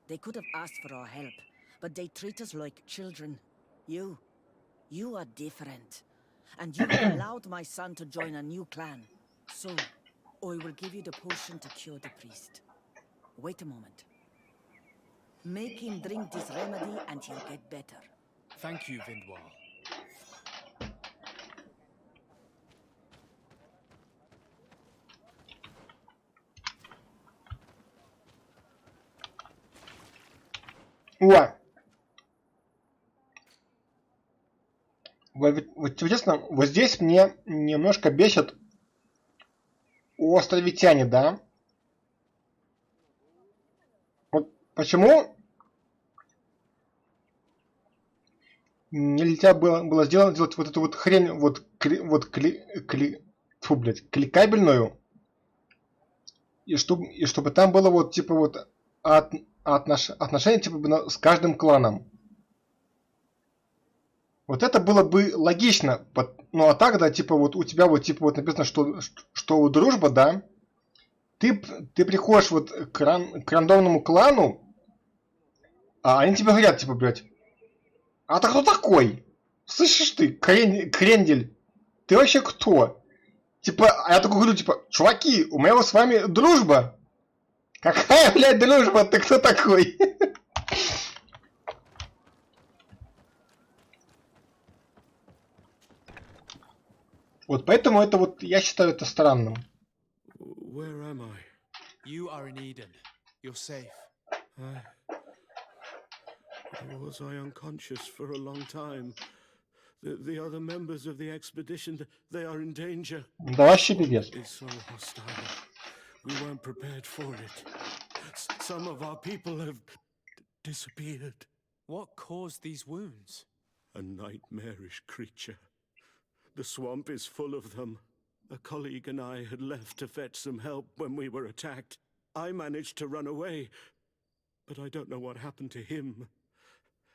They could have asked for our help, but they treat us like children. You are different. and you have allowed my son to join a new clan. So, I will give you the potion to cure the priest. Wait a moment. Make him drink this remedy and he'll get better.
Thank you, Vindwal.
О! Вот честно, вот здесь мне немножко бесит островитяне, да? Вот почему нельзя было сделать вот эту вот хрень, кликабельную, и чтобы там было вот типа вот отношения типа с каждым кланом. Вот это было бы логично. Ну а так, да, типа вот у тебя вот типа вот написано, что дружба, да, ты приходишь вот к рандомному клану, а они тебе говорят, типа, блядь, а ты кто такой? Слышишь ты, крендель, ты вообще кто? Типа, а я такой говорю, типа, чуваки, у меня с вами дружба. Какая, блядь, дружба? Ты кто такой? Вот поэтому это вот, я считаю это странным.
Where am I?
You are in Eden. You're safe.
Was I unconscious for a long time? The other members of the expedition, they are in danger.
Да вообще пиздец.
It's so hostile. We weren't prepared for it. Some of our people have disappeared.
What caused these wounds?
A nightmarish creature. The swamp is full of them. A colleague and I had left to fetch some help when we were attacked. I managed to run away, but I don't know what happened to him.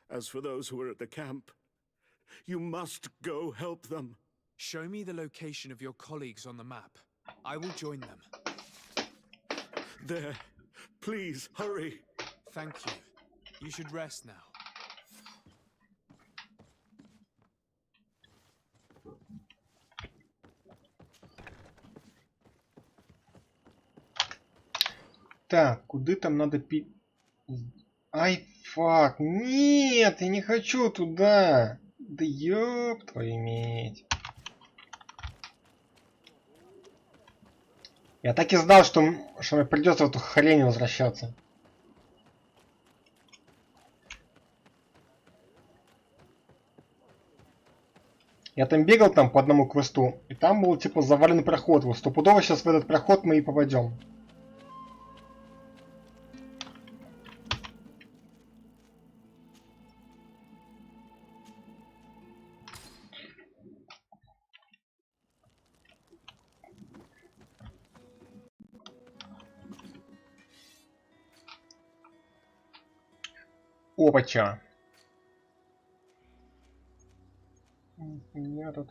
As for those who are at the camp, you must go help them.
Show me the location of your colleagues on the map. I will join them.
There. Please, hurry.
Thank you. You should rest now.
Так, куда там надо пить? Ай, фак, нет, я не хочу туда. Да ёб твою медь. Я так и знал, что мне придется в эту хрень возвращаться. Я там бегал там по одному квесту, и там был типа заваленный проход. Вот стопудово сейчас в этот проход мы и попадем. Опача. Я тут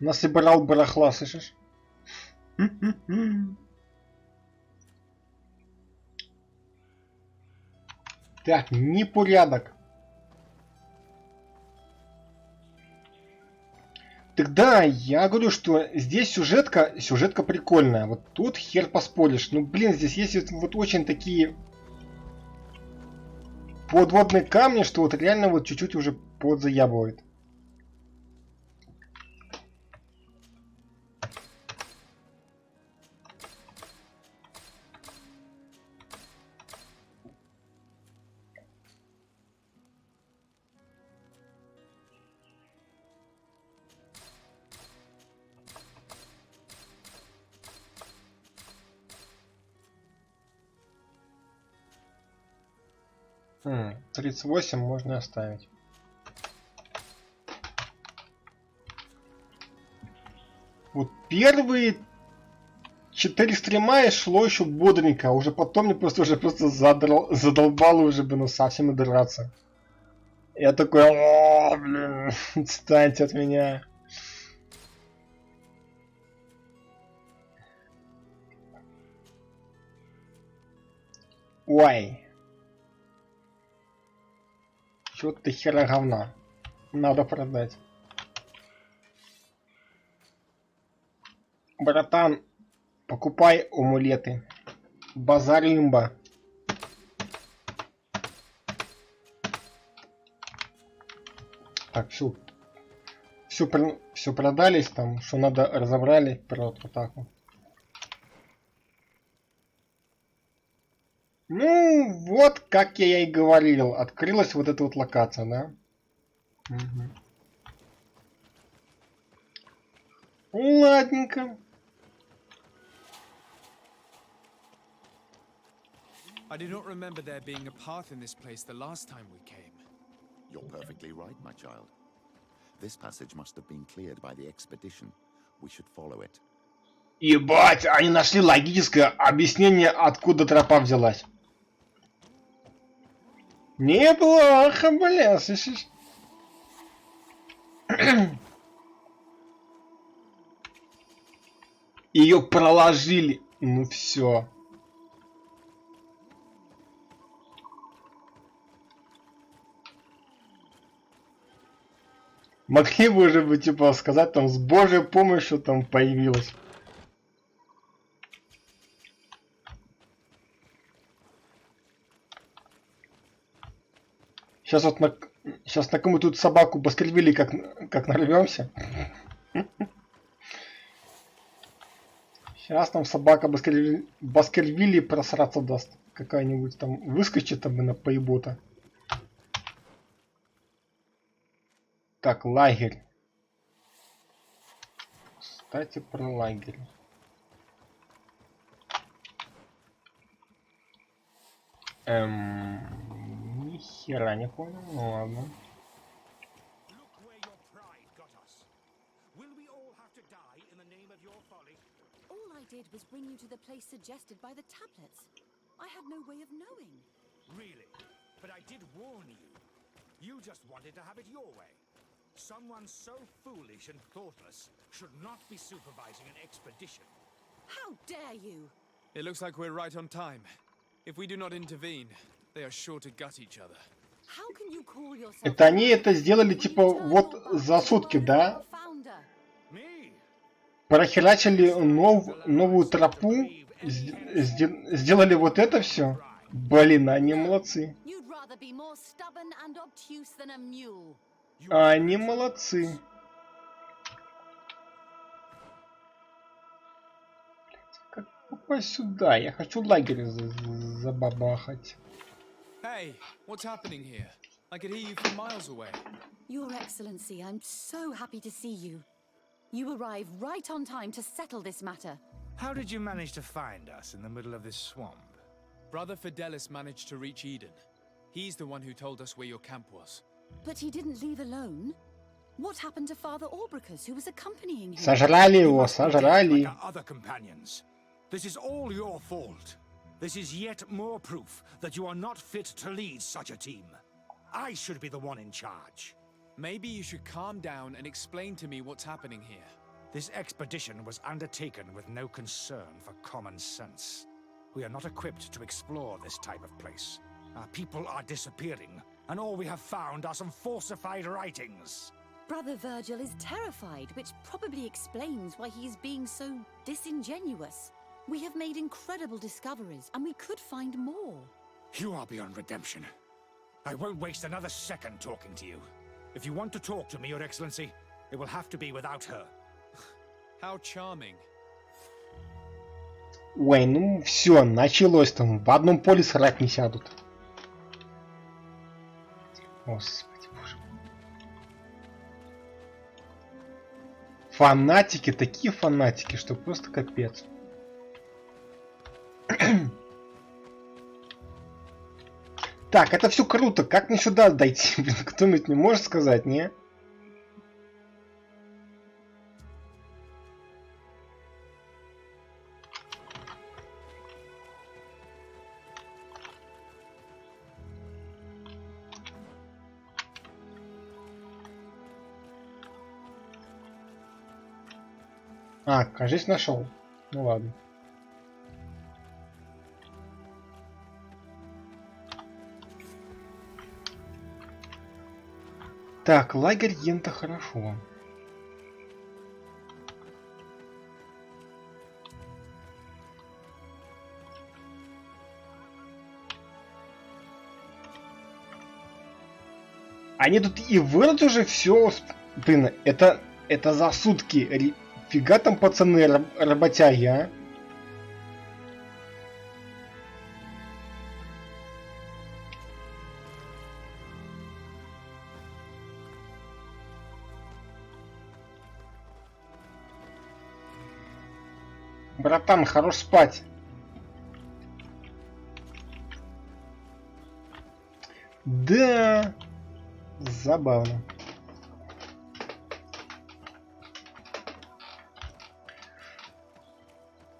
насобирал барахла, слышишь? Так, непорядок. Так да, я говорю, что здесь сюжетка прикольная. Вот тут хер поспоришь. Ну блин, здесь есть вот очень такие подводные камни, что вот реально вот чуть-чуть уже подзаябывает. Хм, 38 можно оставить. Вот первые 4 стрима и шло еще бодренько, а уже потом мне просто задолбало уже бы, ну совсем и драться. Я такой, о, блин, отстаньте от меня. Ой. Чё-то хера говна. Надо продать. Братан, покупай амулеты. Базаримба. Так, все продались там, что надо разобрали. Вперед, вот так вот. Ну, вот как я и говорил, открылась вот эта вот локация, да? Угу. Ладненько.
I do not remember there being a path in this place the last time we came.
You're perfectly right, my child. This passage must have been cleared by the expedition. We should follow it.
Ебать, они нашли логическое объяснение, откуда тропа взялась. Неплохо, бля, слышишь? Ее проложили. Ну все. Могли бы уже бы типа сказать там с Божьей помощью там появилась. Сейчас вот сейчас на кому тут собаку Баскервилли как нарвемся. Сейчас там собака Баскервилли просраться даст. Какая-нибудь там выскочит там на поебота. Так, лагерь. Кстати, про лагерь. Ни хера не понял, ну ладно.
All I did was bring you to the place suggested by the tablets. I had no way of knowing.
Really? But I did warn you. You just wanted to have it your way. Someone so foolish and thoughtless should not be supervising an expedition.
How dare you?
It looks like we're right on time. If we do not intervene, they are sure to gut each other.
How can you call yourself?
Это они это сделали типа вот за сутки, да? Прохерачили новую тропу, сделали вот это все. Блин, они молодцы. Они молодцы. Как попасть сюда? Я хочу лагерь забабахать.
Hey, what's happening here? I could hear you from miles away.
Your Excellency, I'm so happy to see you. You arrived right on time to settle this matter.
How did you manage to find us in the middle of this swamp?
Brother Fidelis managed to reach Eden. He's the one who told us where your camp was.
But he didn't leave alone. What happened to Father Orbricus, who was accompanying him?
Сожрали его, сожрали.
Like our other companions. This is all your fault. This is yet more proof that you are not fit to lead such a team. I should be the one in charge.
Maybe you should calm down and explain to me what's happening here.
This expedition was undertaken with no concern for common sense. We are not equipped to explore this type of place. Our people are disappearing, and all we have found are some falsified writings.
Brother Virgil is terrified, which probably explains why he is being so disingenuous. We have made incredible discoveries, and we could find more.
You are beyond redemption. I won't waste another second talking to you. If you want to talk to me, Your Excellency, it will have to be without her.
How charming.
Ой, ну все, началось там. В одном поле срать не сядут. Господи боже. Фанатики, такие фанатики, что просто капец. Так, это все круто. Как мне сюда дойти? Блин, кто-нибудь не может сказать, не? А, кажись, нашел. Ну ладно. Так, лагерь Йента хорошо. Они тут и вырод уже все. Блин, это за сутки. Фига там пацаны работяги, а? Братан, хорош спать. Да, забавно.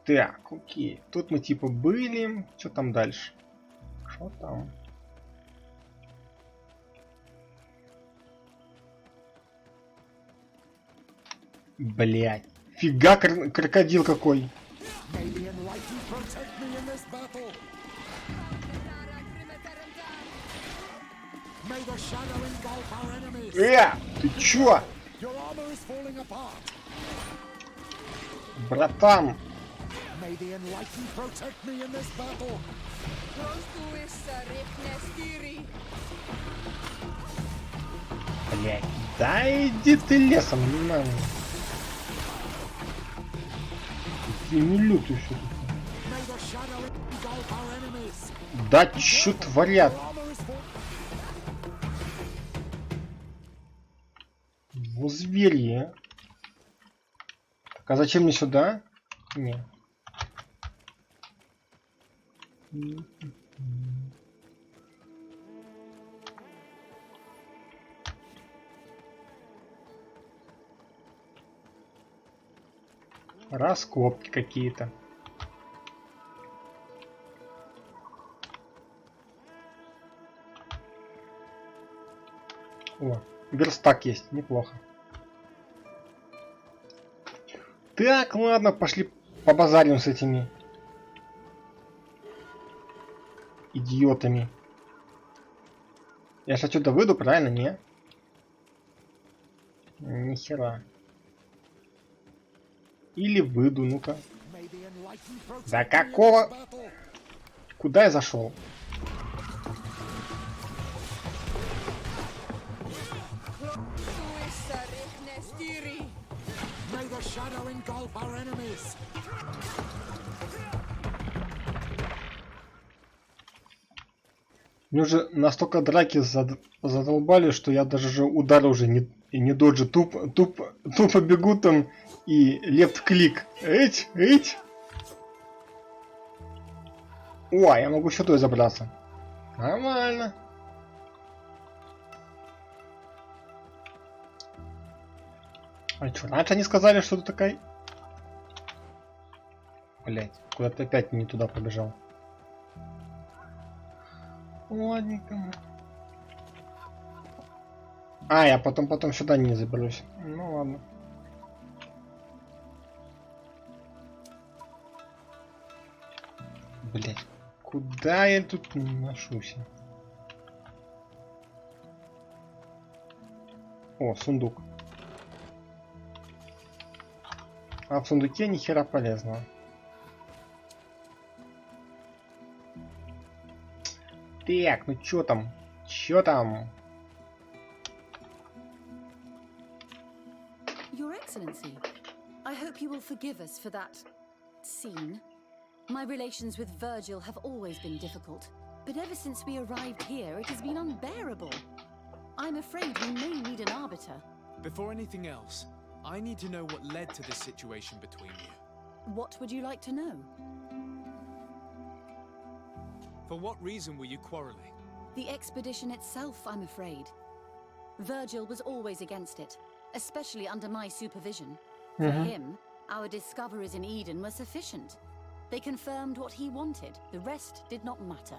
Так, окей. Тут мы типа были. Что там дальше? Что там? Блять. Фига крокодил какой. Ты чё? Братан. Блять. Да иди ты лесом, не надо. Ты не лютый что тут. Да чё творят? Во зверье. Так, а зачем мне сюда? Не. Раскопки какие-то. О, верстак есть, неплохо. Так, ладно, пошли побазарим с этими идиотами. Я же отсюда выйду, правильно, не? Нихера. Или выйду, ну-ка. Да какого? Куда я зашел? Мне уже настолько драки задолбали, что я даже удар уже не доджу. Тупо бегу там и лефт-клик. Эть. О, я могу сюда забраться. Нормально. А что, раньше они сказали, что ты такая... Блять, куда-то опять не туда побежал. Ладненько. А, я потом сюда не заберусь. Ну ладно. Блять, куда я тут ношусь? О, сундук. А в сундуке ни хера полезного. Так, ну чё там?
Your Excellency, I hope you will forgive us for that scene. My relations with Virgil have always been difficult, but ever since we arrived here, it has been unbearable. I'm afraid we may need an arbiter.
Before anything else, I need to know what led to this situation between you.
What would you like to know?
For what reason were you quarreling?
The expedition itself, I'm afraid. Virgil was always against it, especially under my supervision. For him, our discoveries in Eden were sufficient. They confirmed what he wanted. The rest did not matter.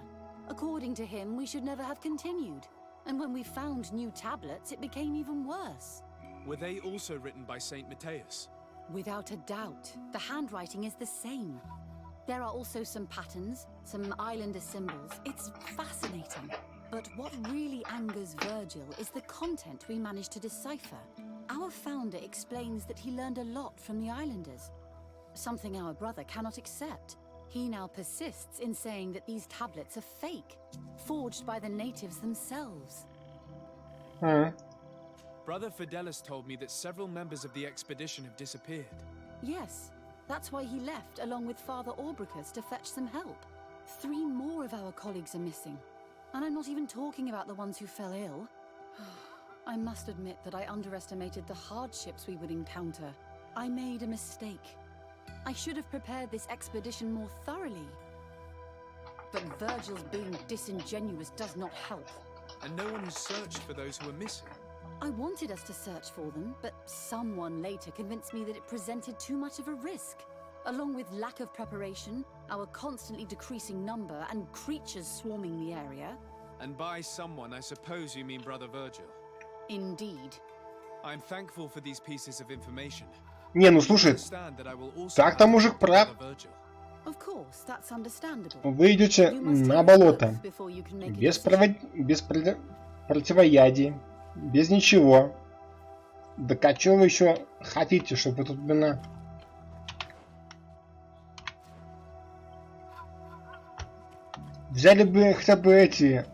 According to him, we should never have continued. And when we found new tablets, it became even worse.
Were they also written by Saint Matthias?
Without a doubt, the handwriting is the same. There are also some patterns, some islander symbols. It's fascinating. But what really angers Virgil is the content we managed to decipher. Our founder explains that he learned a lot from the islanders. Something our brother cannot accept. He now persists in saying that these tablets are fake, forged by the natives themselves.
Brother Fidelis told me that several members of the expedition have disappeared.
Yes, that's why he left along with Father Orbricus to fetch some help. 3 more of our colleagues are missing. And I'm not even talking about the ones who fell ill. I must admit that I underestimated the hardships we would encounter. I made a mistake. I should have prepared this expedition more thoroughly. But Virgil's being disingenuous does not help.
And no one has searched for those who are missing.
I wanted us to search for them, but someone later convinced me that it presented too much of a risk. Along with lack of preparation, our constantly decreasing number, and creatures swarming the area.
And by someone, I suppose you mean Brother Virgil.
Indeed.
I'm thankful for these pieces of information.
Не, ну слушай, так-то мужик прав.
Of course, that's understandable.
Вы идете на болото, без противоядий, без ничего. Да а чё вы еще хотите, чтобы тут, блин, взяли бы хотя бы эти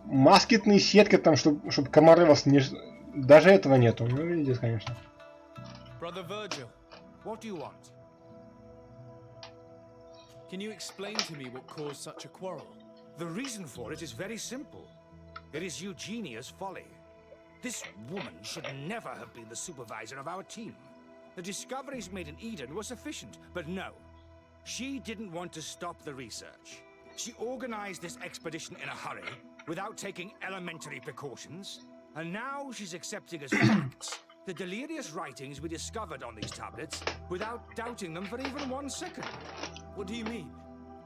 москитные сетки там, чтобы комары вас не... Даже этого нету. Ну, видите, конечно.
Brother Virgil,
What do you want?
can you explain to me what caused such a quarrel?
The reason for it is very simple. It is Eugenia's folly. This woman should never have been the supervisor of our team. The discoveries made in Eden were sufficient, but no. She didn't want to stop the research. She organized this expedition in a hurry, without taking elementary precautions, and now she's accepting as facts the delirious writings we discovered on these tablets, without doubting them for even 1 second.
What do you mean?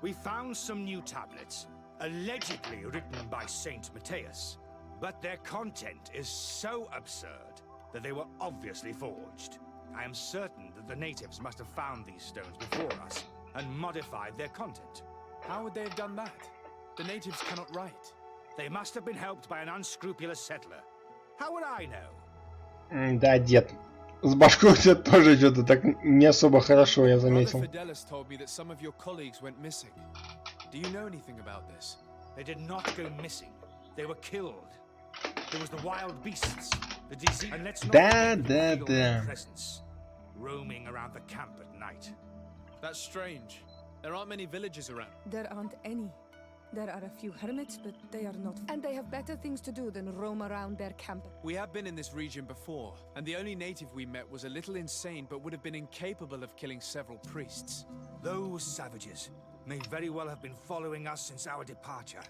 We found some new tablets, allegedly written by Saint Matthias, but their content is so absurd that they were obviously forged. I am certain that the natives must have found these stones before us and modified their content.
How would they have done that? The natives cannot write.
They must have been helped by an unscrupulous settler. How would I know?
Да, дед. С башкой у тебя тоже что-то так не особо хорошо, я
Brother
заметил.
Fidelis told me that some of your colleagues went missing. Do you know anything about this?
They did not go missing. They were killed. There was the wild beasts, the disease, and let's not forget the feline presence roaming around the camp at night.
That's strange. There aren't many villages around.
There aren't any. There are a few hermits, but they are not. And they have better things to do than roam around their camp.
We have been in this region before, and the only native we met was a little insane but would have been incapable of killing several priests.
Those savages may very well have been following us since our departure.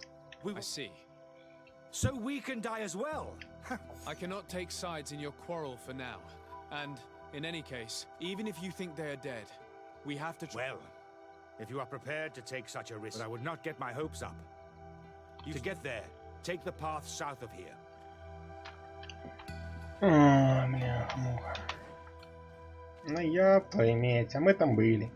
I see.
So we can die as well.
I cannot take sides in your quarrel for now. And, in any case, even if you think they are dead, we have to
Well, if you are prepared to take such a risk, but I would not get my hopes up. To get there, take the path south of here.
Бля, муха. Ну я поиметь, а мы там были.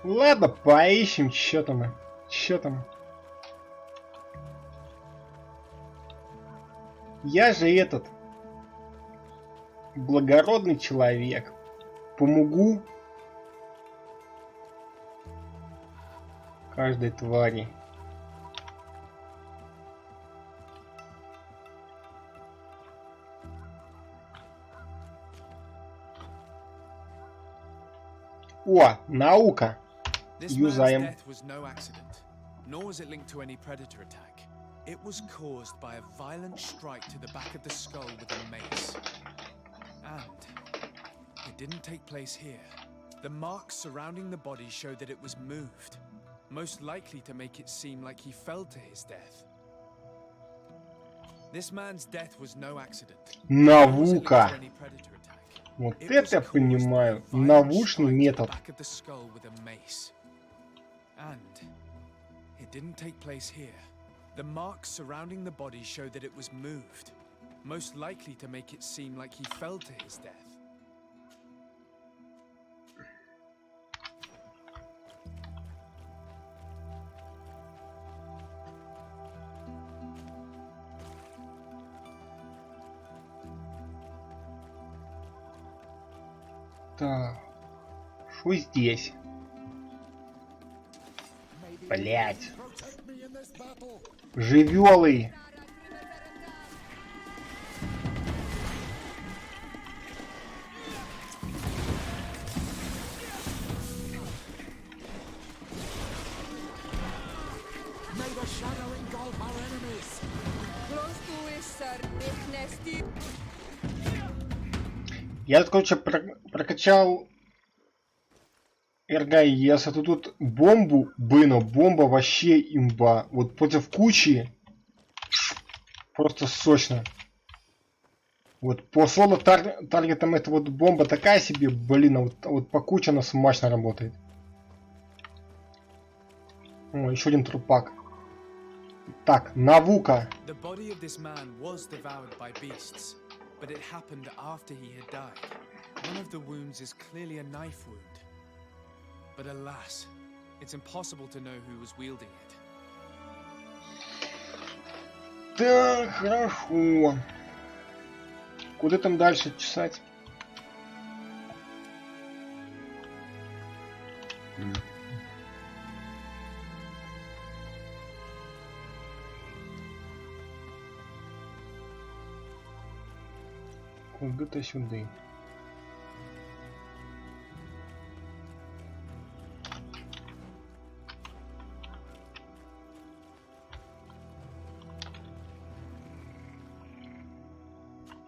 Ладно, поищем, чё там. Чё там. Я же этот благородный человек. Помогу каждой твари. О, наука.
This man's
Юзаем.
death was no accident, nor was it linked to any predator attack. It was caused by a violent strike to the back of the skull with a mace. And it didn't take place here. The marks surrounding the body show that it was moved, most likely to make it seem like he fell to his death. This man's death was no accident. nor was it linked
Наука.
to any predator attack.
Вот
It
это я
was caused
понимаю.
by a violent
Научный
strike to the
метод.
back of the skull with a mace. And it didn't take place here. The marks surrounding the body show that it was moved, most likely to make it seem like he fell to his death.
Так, что здесь?
Maybe
Блять. Живёлы. Я тут, короче, прокачал РГС, а тут бомбу, бомба вообще имба. Вот против кучи просто сочно. Вот по соло таргетам эта вот бомба такая себе, блин, а вот по куче она смачно работает. О, еще один трупак. Так, Навука.
The body of this man was devoured by beasts, but it happened after he had died. One of the wounds is clearly a knife wound. But alas, it's impossible to know who was wielding it.
Так, хорошо. Куда там дальше чесать? Куда-то сюда.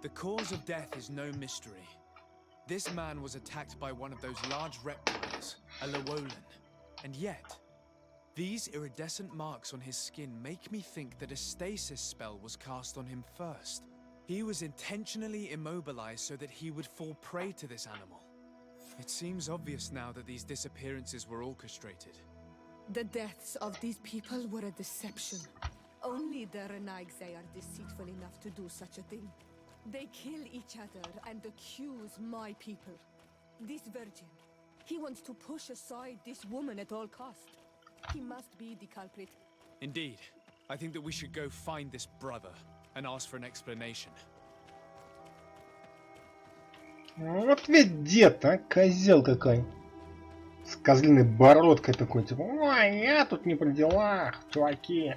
The cause of death is no mystery. This man was attacked by one of those large reptiles, a Llewellyn. And yet, these iridescent marks on his skin make me think that a stasis spell was cast on him first. He was intentionally immobilized so that he would fall prey to this animal. It seems obvious now that these disappearances were orchestrated.
The deaths of these people were a deception. Only the Renaigse are deceitful enough to do such a thing. They kill each other and accuse my people. This virgin, he wants to push aside this woman at all cost. He must be the culprit.
Indeed. I think that we should go find this brother and ask for an explanation.
Вот ведь дед, а, козел какой. С козлиной бородкой такой, типа, ой, я тут не при делах, чуваки.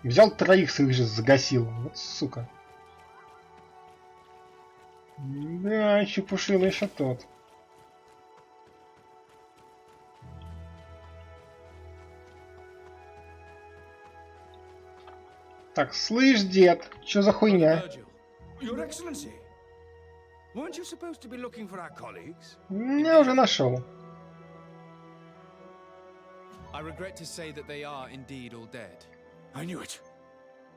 Взял троих своих же загасил. Вот сука. Да, чепушил еще тот. Так, слышь, дед, что за хуйня?
Your Excellency, weren't you supposed to be looking for our colleagues?
Я уже нашел.
I regret to say that they are indeed all dead.
I knew it.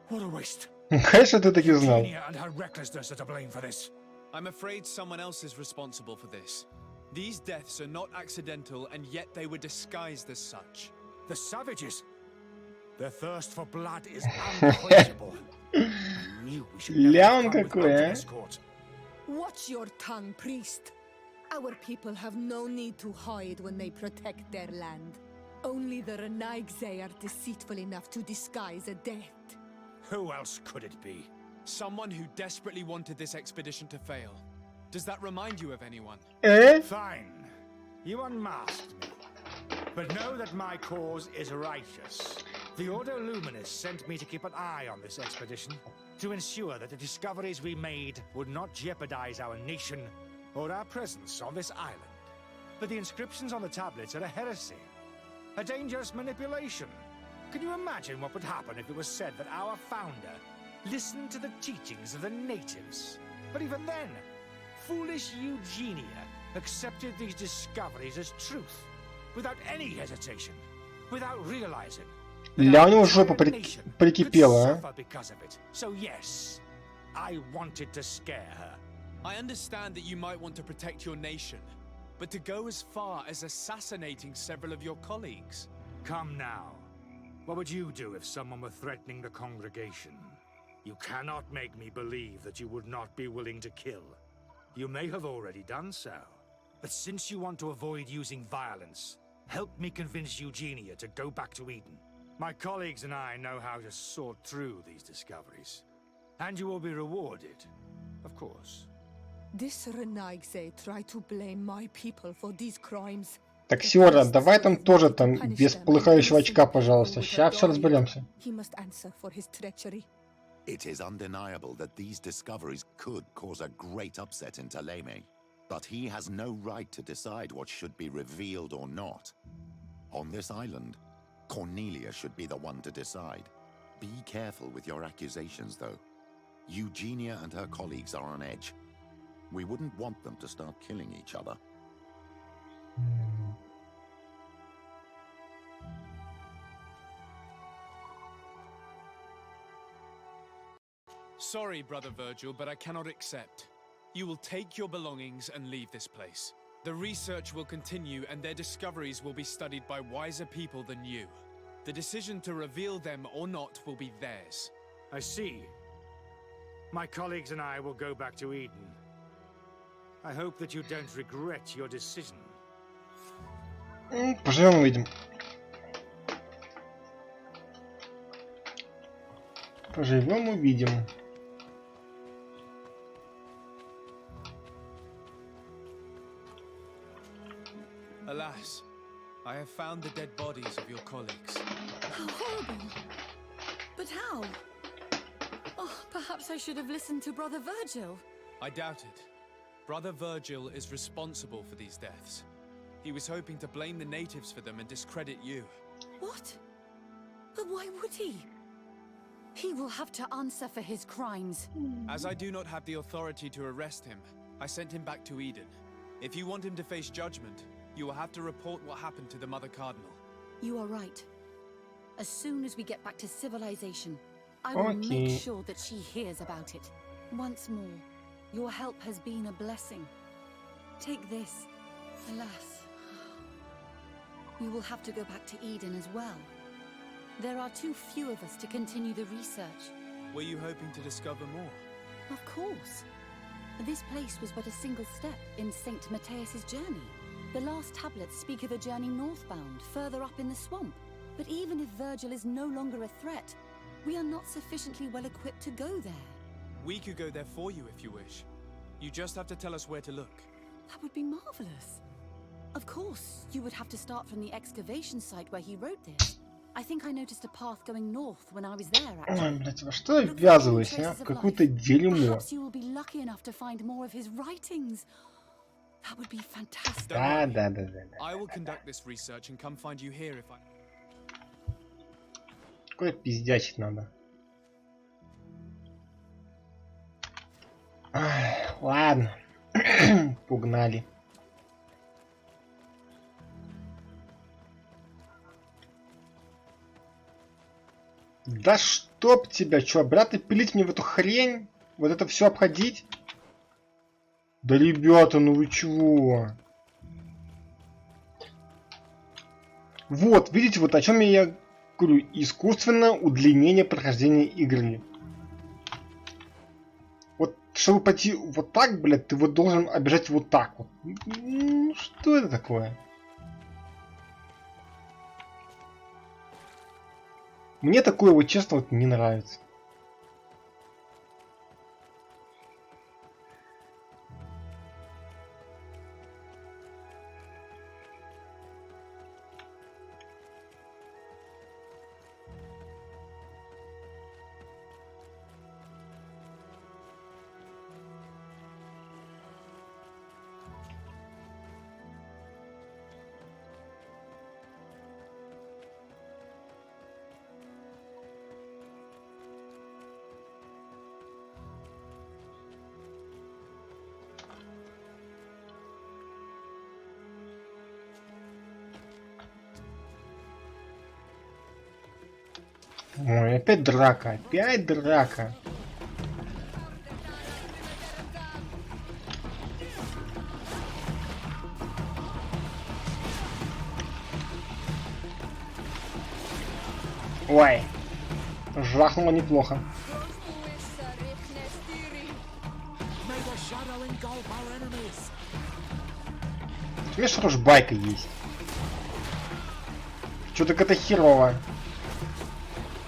What a waste.
Конечно, ты таки знал.
Eugenia and her recklessness are to blame for this.
I'm afraid someone else is responsible for this. These deaths are not accidental, and yet they were disguised as such.
The savages. Their thirst for blood is unquenchable. I knew we should never
Ляун
have come
какой,
without
а?
an escort.
Watch your tongue, priest. Our people have no need to hide when they protect their land. Only the Renaigse are deceitful enough to disguise a death.
Who else could it be?
Someone who desperately wanted this expedition to fail. Does that remind you of anyone?
Fine. You unmasked me. But know that my cause is righteous. The Ordo Luminis sent me to keep an eye on this expedition, to ensure that the discoveries we made would not jeopardize our nation or our presence on this island. But the inscriptions on the tablets are a heresy, a dangerous manipulation. Can you imagine what would happen if it was said that our founder listened to the teachings of the natives? But even then, foolish Eugenia accepted these discoveries as truth, without any hesitation, without realizing.
Ля, у него жопа прикипела, а?
So yes, I wanted to scare her.
I understand that you might want to protect your nation, but to go as far as assassinating several of your colleagues.
Come now. What would you do if someone were threatening the congregation? You cannot make me believe that you would not be willing to kill. You may have already done so. But since you want to avoid using violence, help me convince Eugenia to go back to Eden. My colleagues and I know how to sort through these discoveries. And you will be rewarded, of course.
This Renaigse tried to blame my people for these crimes.
Так, Сиора, давай там тоже там без полыхающего очка, пожалуйста. Сейчас все разберемся.
He must answer for his treachery.
It is undeniable that these discoveries could cause a great upset in Taleme, but he has no right to decide what should be revealed or not. On this island, Cornelia should be the one to decide. Be careful with your accusations, though. Eugenia and her colleagues are on edge. We wouldn't want them to start killing each other.
Sorry, Brother Virgil, but I cannot accept. You will take your belongings and leave this place. The research will continue and their discoveries will be studied by wiser people than you. The decision to reveal them or not will be theirs.
I see. My colleagues and I will go back to Eden. I hope that you don't regret your decision.
Поживем, увидим. Поживем, увидим.
Alas, I have found the dead bodies of your colleagues.
How horrible! But how? Oh, perhaps I should have listened to Brother Virgil.
I doubt it. Brother Virgil is responsible for these deaths. He was hoping to blame the natives for them and discredit you.
What? But why would he? He will have to answer for his crimes.
As I do not have the authority to arrest him, I sent him back to Eden. If you want him to face judgment, you will have to report what happened to the Mother Cardinal.
You are right. As soon as we get back to civilization, I will
Okay.
make sure that she hears about it. Once more, your help has been a blessing. Take this. Alas, we will have to go back to Eden as well. There are too few of us to continue the research.
Were you hoping to discover more?
Of course. This place was but a single step in St. Matthias's journey. The last tablets speak of a journey northbound, further up in the swamp. But even if Virgil is no longer a threat, we are not sufficiently well equipped to go there.
We could go there for you if you wish. You just have to tell us where to look.
That would be marvelous. Of course, you would have to start from the excavation site where he wrote this. I think I noticed a path going north when I was there,
Ой,
actually.
блядь, во что я ввязываюсь, а? В какое-то дерьмо.
Perhaps you will be lucky enough to find more of his writings. That would be fantastic.
Да.
I will conduct this research and come find you here if I...
Какой пиздячить надо. Ай, ладно. Погнали. Да чтоб тебя, чё, обратно пилить мне в эту хрень? Вот это все обходить? Да ребята, ну вы чего? Вот, видите, вот о чем я говорю. Искусственное удлинение прохождения игры. Вот, чтобы пойти вот так, блядь, ты вот должен обижать вот так вот. Ну, что это такое? Мне такое вот, честно, вот не нравится. Ой, опять драка, опять драка. Ой, жахнуло неплохо. У меня что ж байка есть. Что-то это херово.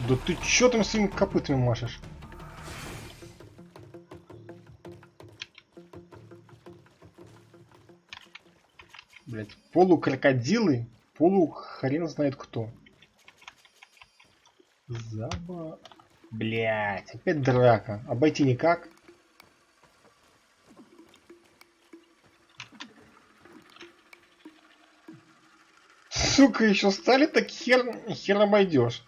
Да ты чё там своими копытами машешь? Блять, полукрокодилы, хрен знает кто. Блять, опять драка. Обойти никак. Сука, еще стали, так хер обойдешь.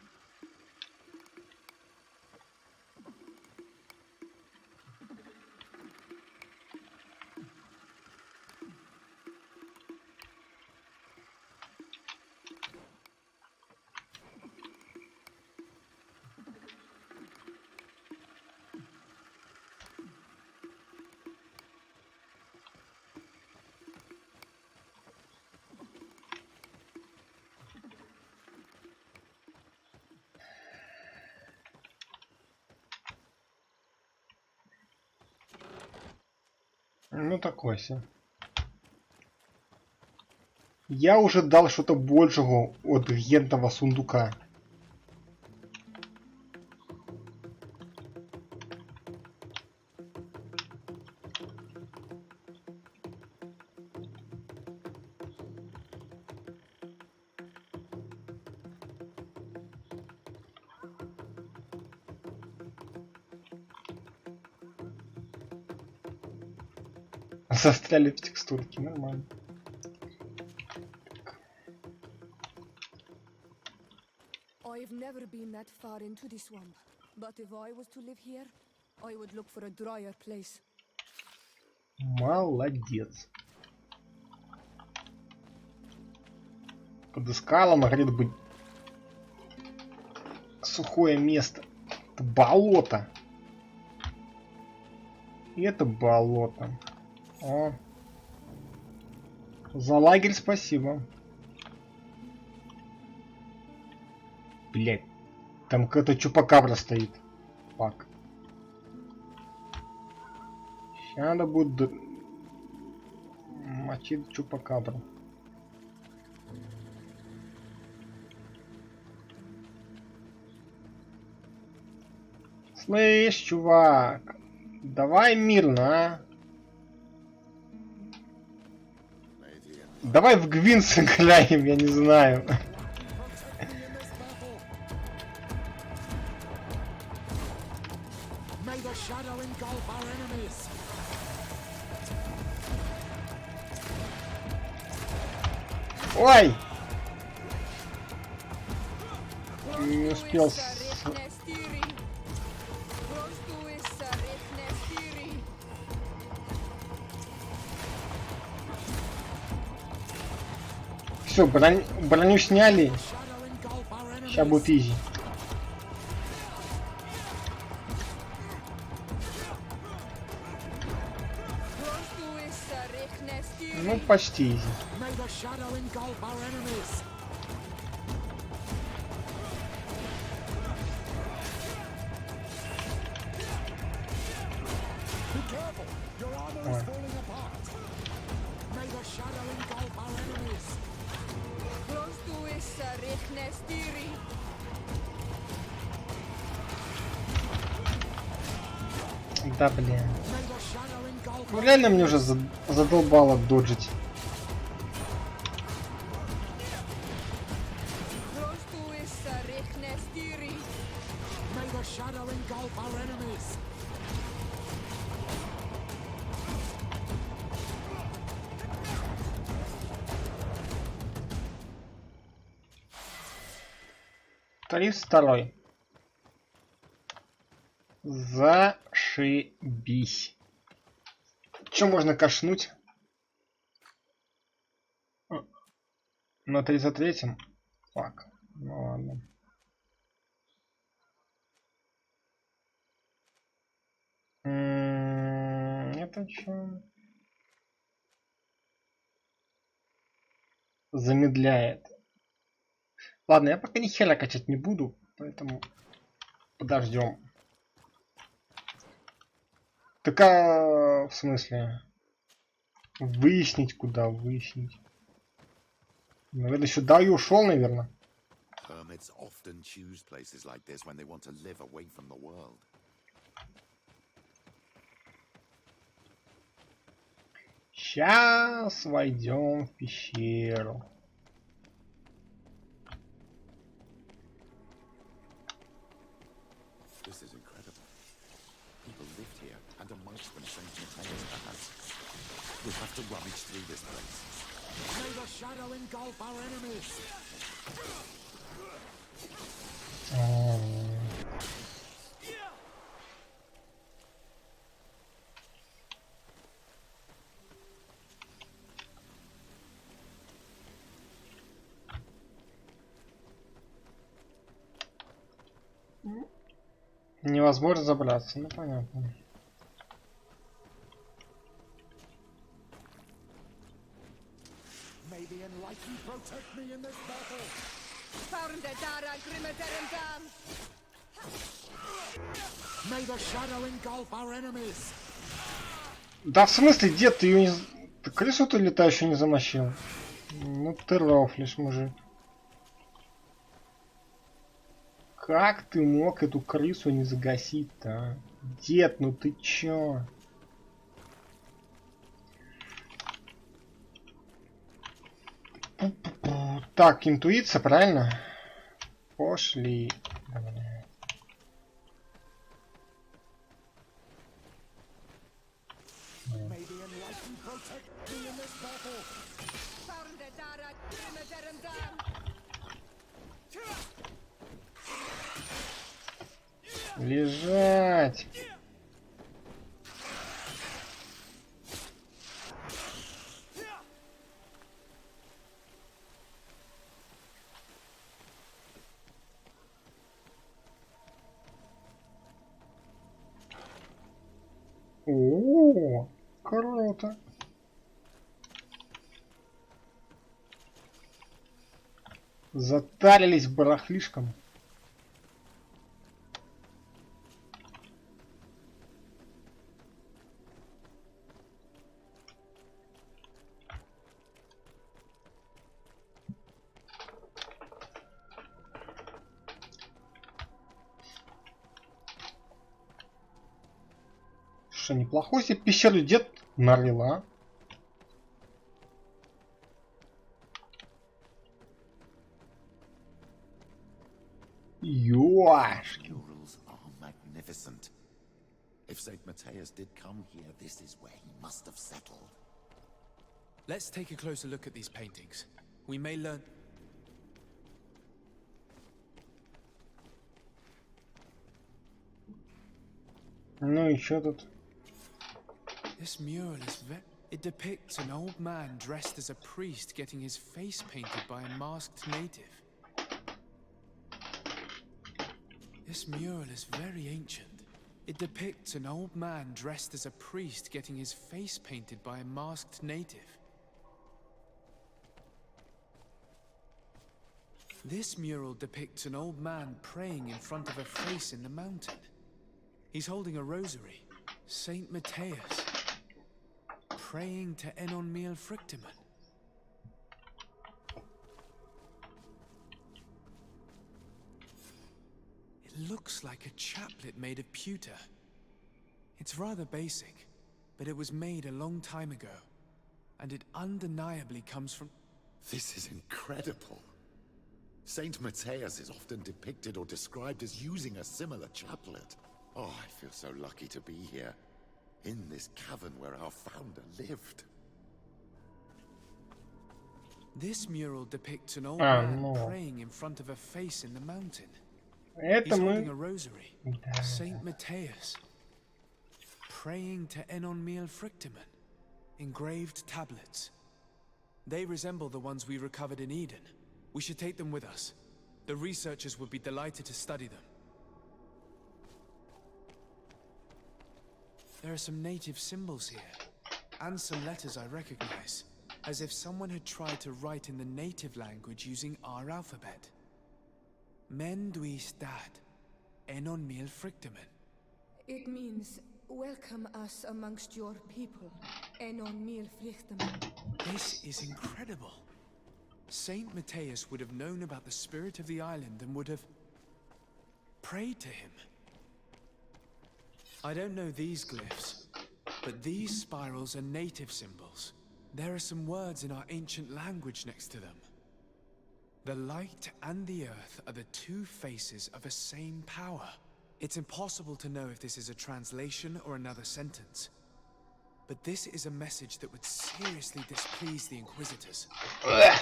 Ну такой себе. Я уже дал что-то большего от гентного сундука. Застряли в текстурке, нормально.
I've never been that far into the swamp, but if I was to live here, I would look for a drier place.
Молодец. Подыскала, говорит, быть сухое место. Это болото. И это болото. О. За лагерь спасибо. Блять. Там какая-то чупакабра стоит. Фак. Сейчас надо будет мочить чупакабру. Слышь, чувак. Давай мирно, а? Давай в Гвин сыграем, я не знаю. Ой! Не успел. Все, броню сняли. Сейчас будет изи. Ну, почти изи. Да, блин. Ну реально мне уже задолбало доджить. Второй. Зашибись. Че можно кашнуть? На 33-м? Фак. Ну ладно. Это что? Замедляет. Ладно, я пока ни хера качать не буду, поэтому подождем. Такая, в смысле, выяснить куда, выяснить. Наверное, сюда и ушел, наверное. Сейчас войдем в пещеру.
This is incredible. People lived here, and amongst them St. Mateus perhaps. We have to rummage through this place.
May the shadow engulf our enemies!
Невозможно забраться, ну понятно.
May the enlightened protect me in this battle! May the shadow engulf our enemies!
Да в смысле, дед, ты ее не... Ты крысу ты летающую не замочил? Ну ты рофлишь, мужик. Как ты мог эту крысу не загасить-то, а? Дед, ну ты чё? Так, интуиция, правильно? Пошли.
May the enlightened protect me in this battle!
Лежать. О, круто. Затарились барахлишком. Что, неплохой себе пещеру дед нарыл, а? Ёшки.
Murals are magnificent. If St. Mateus did come here, this is where he must have settled.
Let's take a closer look at these paintings. We may learn...
Ну и чё тут?
This mural is It depicts an old man dressed as a priest getting his face painted by a masked native. This mural is very ancient. It depicts an old man dressed as a priest getting his face painted by a masked native. This mural depicts an old man praying in front of a face in the mountain. He's holding a rosary. Saint Mateus. Praying to Enon Mil Frictiman. It looks like a chaplet made of pewter. It's rather basic, but it was made a long time ago, and it undeniably comes from...
This is incredible. Saint Mateus is often depicted or described as using a similar chaplet. Oh, I feel so lucky to be here, in this cavern where our founder lived.
This mural depicts an old man praying in front of a face in the mountain. He's holding a rosary. Saint Mateus. Praying to Enon Mil Frictiman. Engraved tablets. They resemble the ones we recovered in Eden. We should take them with us. The researchers would be delighted to study them. There are some native symbols here, and some letters I recognize, as if someone had tried to write in the native language using our alphabet. Menduis dat, Enon Mil Frictiman.
It means, welcome us amongst your people, Enon Mil Frictiman.
This is incredible. Saint Mateus would have known about the spirit of the island and would have prayed to him. I don't know these glyphs, but these spirals are native symbols. There are some words in our ancient language next to them. The light and the earth are the two faces of a same power. It's impossible to know if this is a translation or another sentence. But this is a message that would seriously displease the Inquisitors.
I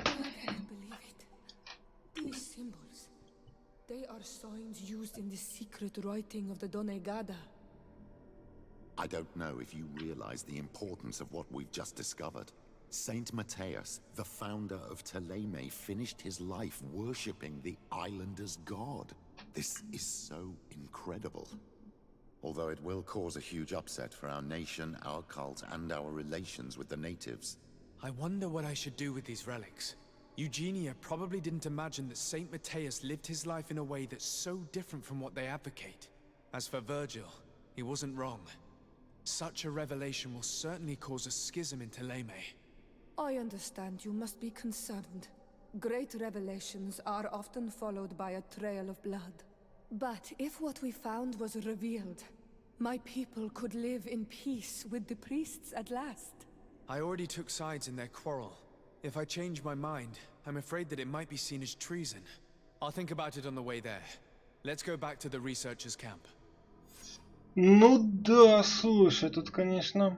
cannot believe it. These symbols, they are signs used in the secret writing of the Donegada.
I don't know if you realize the importance of what we've just discovered. Saint Matthias, the founder of Thélème, finished his life worshipping the islanders' god. This is so incredible. Although it will cause a huge upset for our nation, our cult, and our relations with the natives.
I wonder what I should do with these relics. Eugenia probably didn't imagine that Saint Matthias lived his life in a way that's so different from what they advocate. As for Virgil, he wasn't wrong. Such a revelation will certainly cause a schism in Thélème.
I understand you must be concerned. Great revelations are often followed by a trail of blood. But if what we found was revealed, my people could live in peace with the priests at last.
I already took sides in their quarrel. If I change my mind, I'm afraid that it might be seen as treason. I'll think about it on the way there. Let's go back to the researchers' camp.
Ну да, слушай, тут, конечно...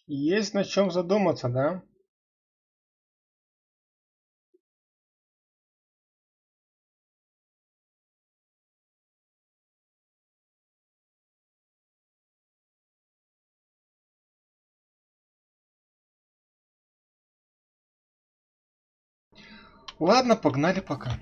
Есть над чем задуматься, да? Ладно, погнали пока.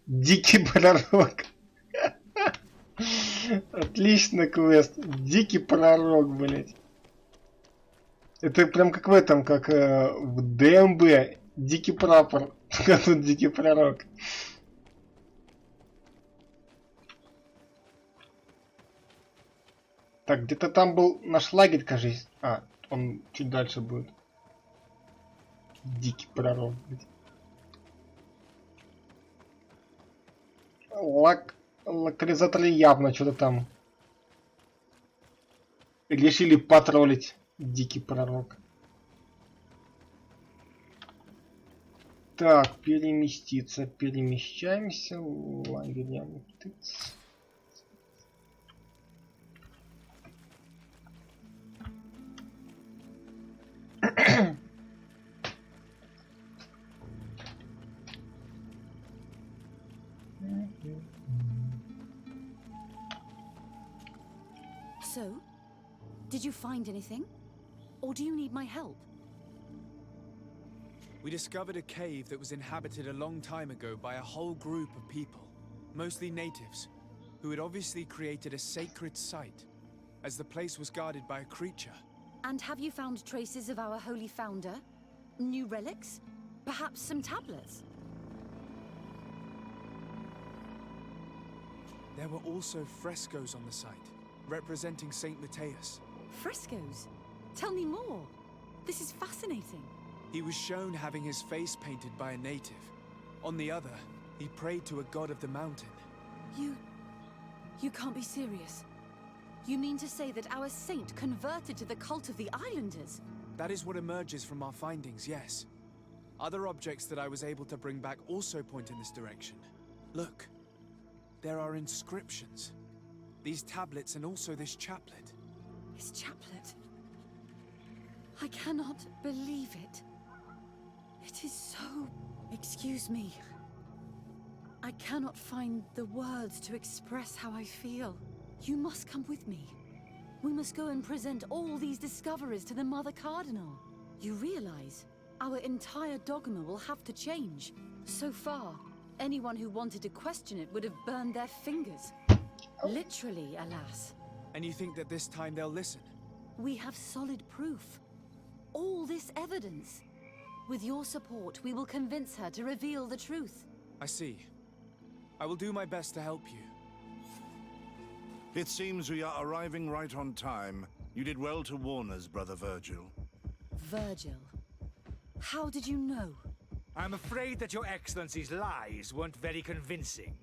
Дикий пророк. Отличный квест. Дикий пророк, блять. Это прям как в этом, как в ДМБ. Дикий прапор. А тут дикий пророк. Так, где-то там был наш лагерь, кажись. А, он чуть дальше будет. Дикий пророк, блядь. Локализаторы явно что-то там решили потроллить. Дикий пророк. Так, переместиться. Перемещаемся. Лагерем. Тыц.
So, did you find anything? Or do you need my help?
We discovered a cave that was inhabited a long time ago by a whole group of people, mostly natives, who had obviously created a sacred site, as the place was guarded by a creature.
And have you found traces of our holy founder? New relics? Perhaps some tablets?
There were also frescoes on the site, representing Saint Matthias.
Frescoes? Tell me more. This is fascinating.
He was shown having his face painted by a native. On the other, he prayed to a god of the mountain.
You can't be serious. You mean to say that our saint converted to the cult of the islanders?
That is what emerges from our findings, yes. Other objects that I was able to bring back also point in this direction. Look, there are inscriptions. These tablets and also this chaplet.
His chaplet? I cannot believe it. It is so... Excuse me. I cannot find the words to express how I feel. You must come with me. We must go and present all these discoveries to the Mother Cardinal. You realize our entire dogma will have to change. So far, anyone who wanted to question it would have burned their fingers. Literally, alas.
And you think that this time they'll listen?
We have solid proof. All this evidence. With your support, we will convince her to reveal the truth.
I see. I will do my best to help you.
It seems we are arriving right on time. You did well to warn us, Brother Virgil.
Virgil. How did you know?
I'm afraid that your Excellency's lies weren't very convincing.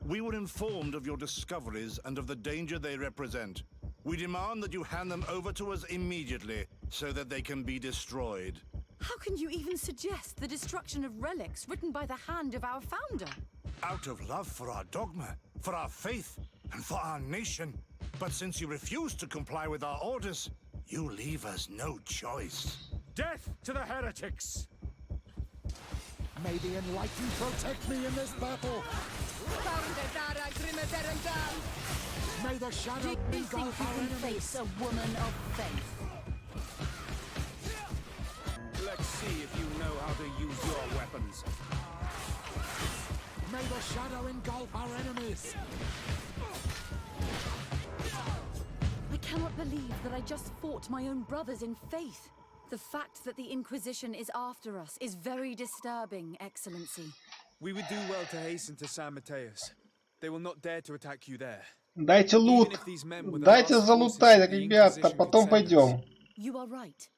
We were informed of your discoveries and of the danger they represent. We demand that you hand them over to us immediately, so that they can be destroyed.
How can you even suggest the destruction of relics written by the hand of our founder?
Out of love for our dogma, for our faith, and for our nation. But since you refuse to comply with our orders, you leave us no choice.
Death to the heretics!
May the Enlightened protect me in this battle! May the shadow
Do you think you can face a woman of faith?
Let's see if you know how to use your weapons.
May the shadow engulf our enemies!
I cannot believe that I just fought my own brothers in faith. The fact that the Inquisition is after us is very disturbing, Excellency.
We would do well to hasten to San Mateus. They will not dare to attack you there.
Дайте лут.
Even if these men were the
Дайте
last
залутать,
forces the
ребята,
Inquisition
потом
could send us.
пойдем.
You are right.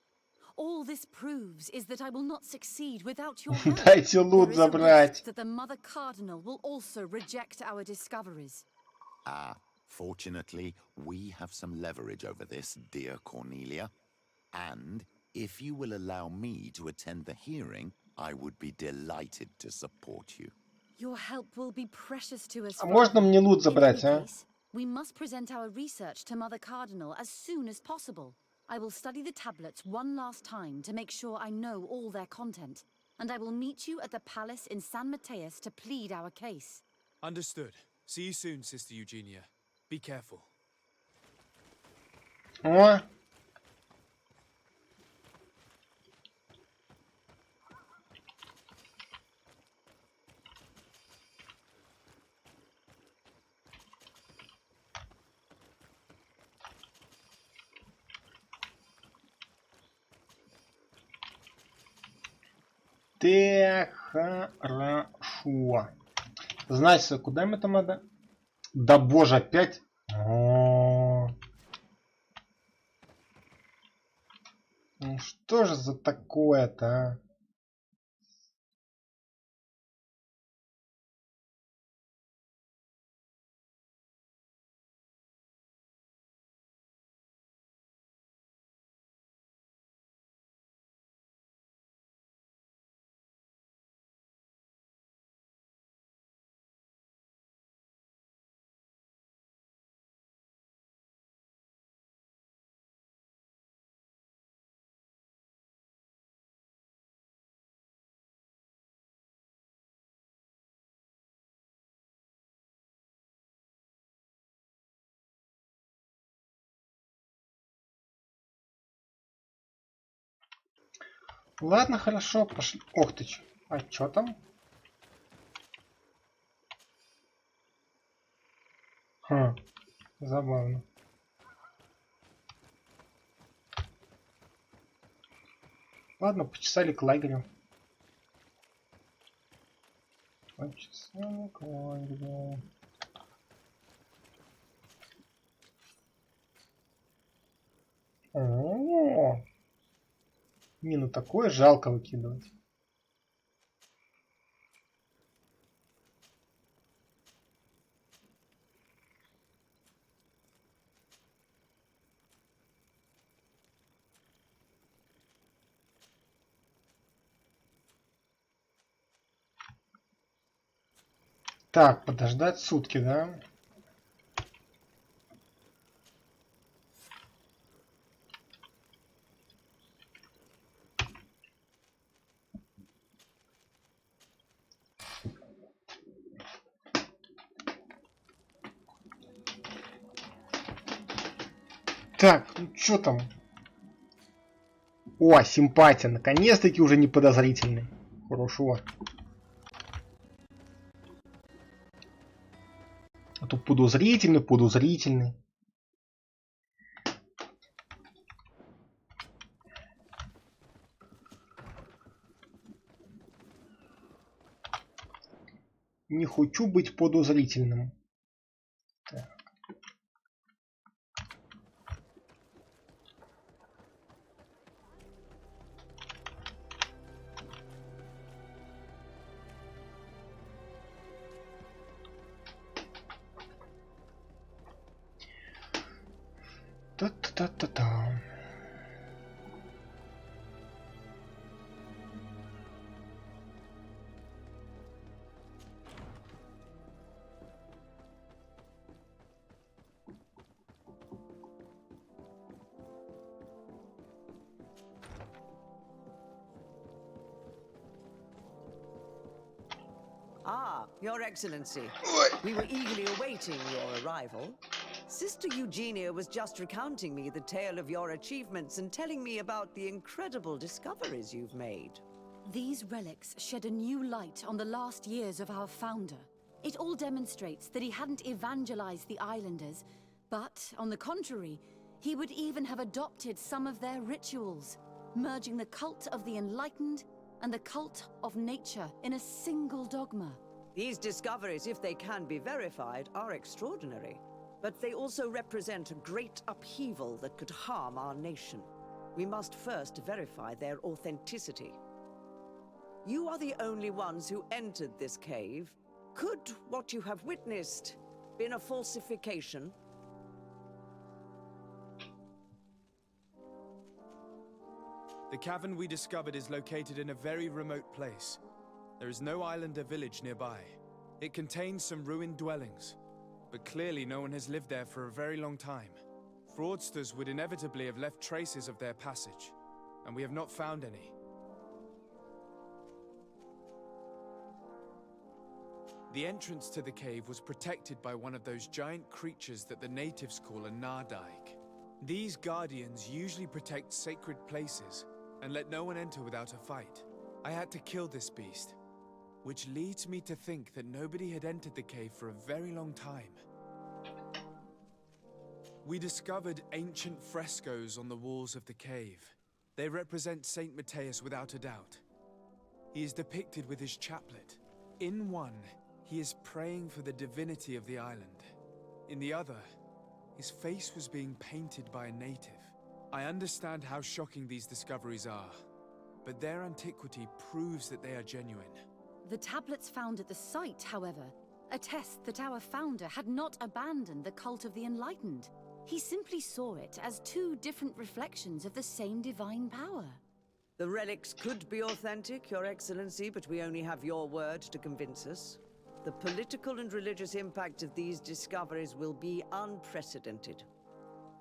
All this proves is that I will not succeed without your help.
Дайте лут
There is a
забрать.
risk that the Mother Cardinal will also reject our discoveries.
Fortunately, we have some leverage over this, dear Cornelia. And if you will allow me to attend the hearing, I would be delighted to support you.
Your help will be precious to us.
А можно мне лут забрать,
In any
а?
case, we must present our research to Mother Cardinal as soon as possible. I will study the tablets one last time to make sure I know all their content. And I will meet you at the palace in San Mateus to plead our case.
Understood. See you soon, Sister Eugenia. Be careful.
О! Так, хорошо. Значит, куда мы там надо? Да боже, опять? О. Ну что же за такое-то, а? Ладно, хорошо, пошли. Ох ты ч. А чё там? Хм, забавно. Ладно, почесали к лагерю. Почесали к лагерю. О-о-о. Не, ну такое жалко выкидывать. Так, подождать сутки, да? Так, ну чё там? О, симпатия, наконец-таки уже не подозрительный. Хорошо. А то подозрительный, подозрительный. Не хочу быть подозрительным. Так. Та-та-та-та.
Ah, Your Excellency. We were eagerly awaiting your arrival. Sister Eugenia was just recounting me the tale of your achievements and telling me about the incredible discoveries you've made.
These relics shed a new light on the last years of our founder. It all demonstrates that he hadn't evangelized the islanders, but, on the contrary, he would even have adopted some of their rituals, merging the cult of the enlightened and the cult of nature in a single dogma.
These discoveries, if they can be verified, are extraordinary. But they also represent a great upheaval that could harm our nation. We must first verify their authenticity. You are the only ones who entered this cave. Could what you have witnessed been a falsification?
The cavern we discovered is located in a very remote place. There is no island or village nearby. It contains some ruined dwellings, but clearly no one has lived there for a very long time. Fraudsters would inevitably have left traces of their passage, and we have not found any. The entrance to the cave was protected by one of those giant creatures that the natives call a Nardaig. These guardians usually protect sacred places and let no one enter without a fight. I had to kill this beast, which leads me to think that nobody had entered the cave for a very long time. We discovered ancient frescoes on the walls of the cave. They represent Saint Matthias without a doubt. He is depicted with his chaplet. In one, he is praying for the divinity of the island. In the other, his face was being painted by a native. I understand how shocking these discoveries are, but their antiquity proves that they are genuine.
The tablets found at the site, however, attest that our founder had not abandoned the cult of the enlightened. He simply saw it as two different reflections of the same divine power.
The relics could be authentic, Your Excellency, but we only have your word to convince us. The political and religious impact of these discoveries will be unprecedented.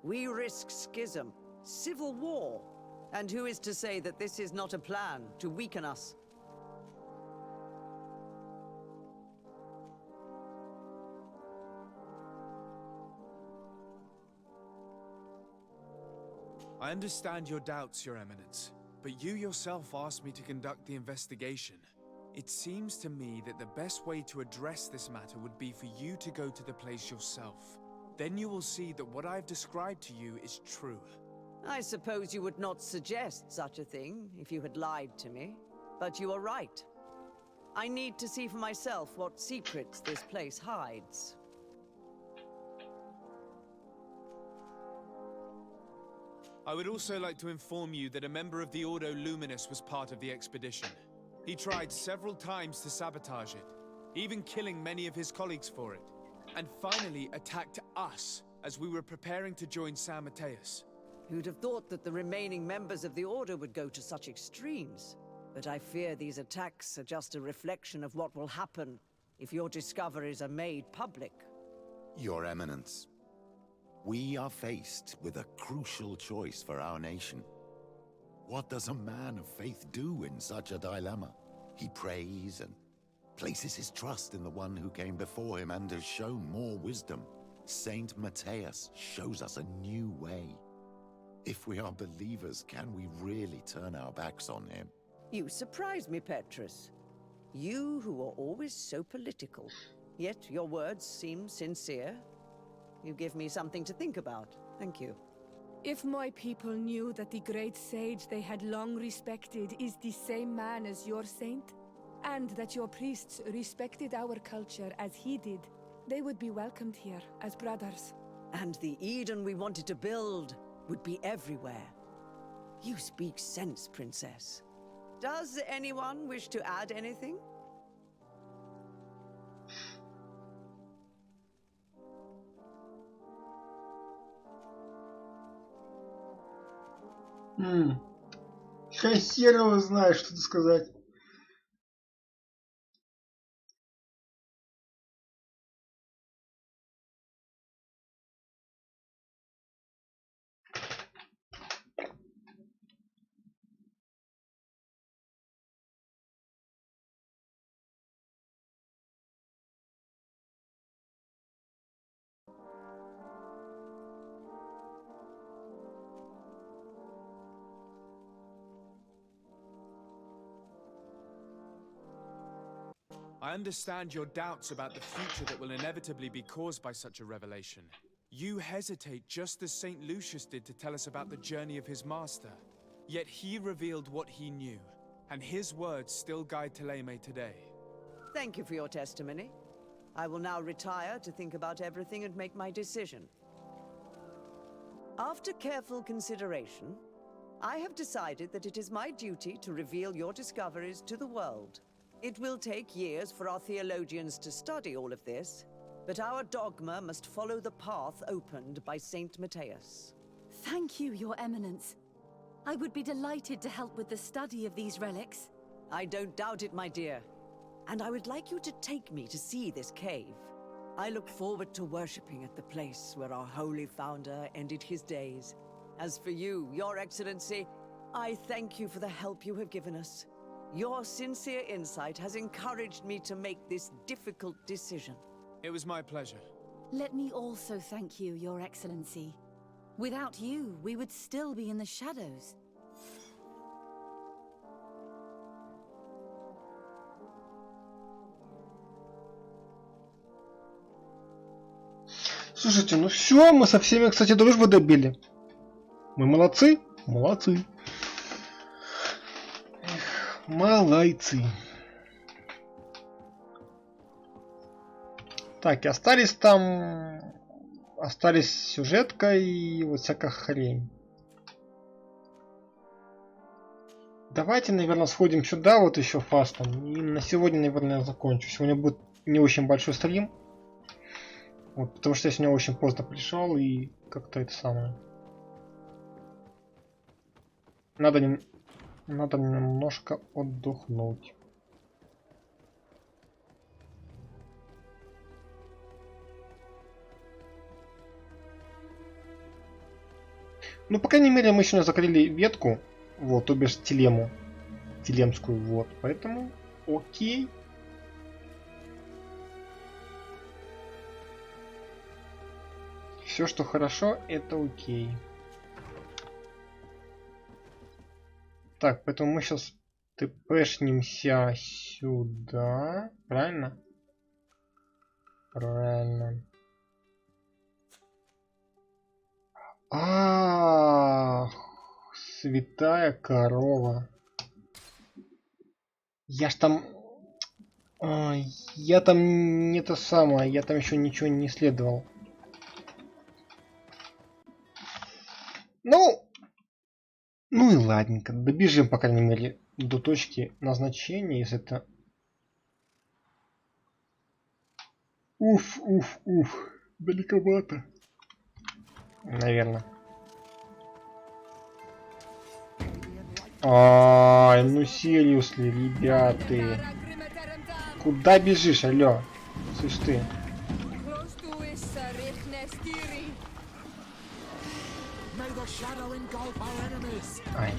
We risk schism, civil war, and who is to say that this is not a plan to weaken us?
I understand your doubts, Your Eminence, but you yourself asked me to conduct the investigation. It seems to me that the best way to address this matter would be for you to go to the place yourself. Then you will see that what I've described to you is true.
I suppose you would not suggest such a thing if you had lied to me. But you are right. I need to see for myself what secrets this place hides.
I would also like to inform you that a member of the Ordo Luminous was part of the expedition. He tried several times to sabotage it, even killing many of his colleagues for it, and finally attacked us as we were preparing to join San Matthias.
Who'd have thought that the remaining members of the Order would go to such extremes? But I fear these attacks are just a reflection of what will happen if your discoveries are made public.
Your Eminence, we are faced with a crucial choice for our nation. What does a man of faith do in such a dilemma? He prays and places his trust in the one who came before him and has shown more wisdom. Saint Matthias shows us a new way. If we are believers, can we really turn our backs on him?
You surprise me, Petrus. You who are always so political. Yet your words seem sincere. You give me something to think about. Thank you.
If my people knew that the great sage they had long respected is the same man as your saint, and that your priests respected our culture as he did, they would be welcomed here as brothers.
And the Eden we wanted to build would be everywhere. You speak sense, Princess. Does anyone wish to add anything?
Хер его знает, что-то сказать.
I understand your doubts about the future that will inevitably be caused by such a revelation. You hesitate just as St. Lucius did to tell us about the journey of his master. Yet he revealed what he knew, and his words still guide Thélème today.
Thank you for your testimony. I will now retire to think about everything and make my decision. After careful consideration, I have decided that it is my duty to reveal your discoveries to the world. It will take years for our theologians to study all of this, but our dogma must follow the path opened by Saint Matthias.
Thank you, Your Eminence. I would be delighted to help with the study of these relics.
I don't doubt it, my dear. And I would like you to take me to see this cave. I look forward to worshipping at the place where our holy founder ended his days. As for you, Your Excellency, I thank you for the help you have given us. Your sincere insight has encouraged me to make this difficult decision.
It was my pleasure.
Let me also thank you, Your Excellency. Without you, we would still be in the shadows.
Слушайте, ну все, мы со всеми, кстати, дружбу добили. Мы молодцы? Молодцы. Молодцы. Так, и остались там... Остались сюжетка и вот всякая хрень. Давайте, наверное, сходим сюда, вот еще фастом. И на сегодня, наверное, закончу. Сегодня будет не очень большой стрим. Вот, потому что я сегодня очень поздно пришел и как-то это самое. Надо немножко отдохнуть. Ну, по крайней мере, мы сегодня закрыли ветку. Вот, то бишь телему. Телемскую, вот. Поэтому, окей. Все, что хорошо, это окей. Так, поэтому мы сейчас тпшнимся сюда. Правильно? Правильно. Святая корова. Я ж там... я там не то самое, я там еще ничего не исследовал. Ну и ладненько. Добежим, по крайней мере, до точки назначения, если это... Уф. Далековато. Наверное. Ну серьезно, ребята. Куда бежишь, алло? Слышь ты. Ай.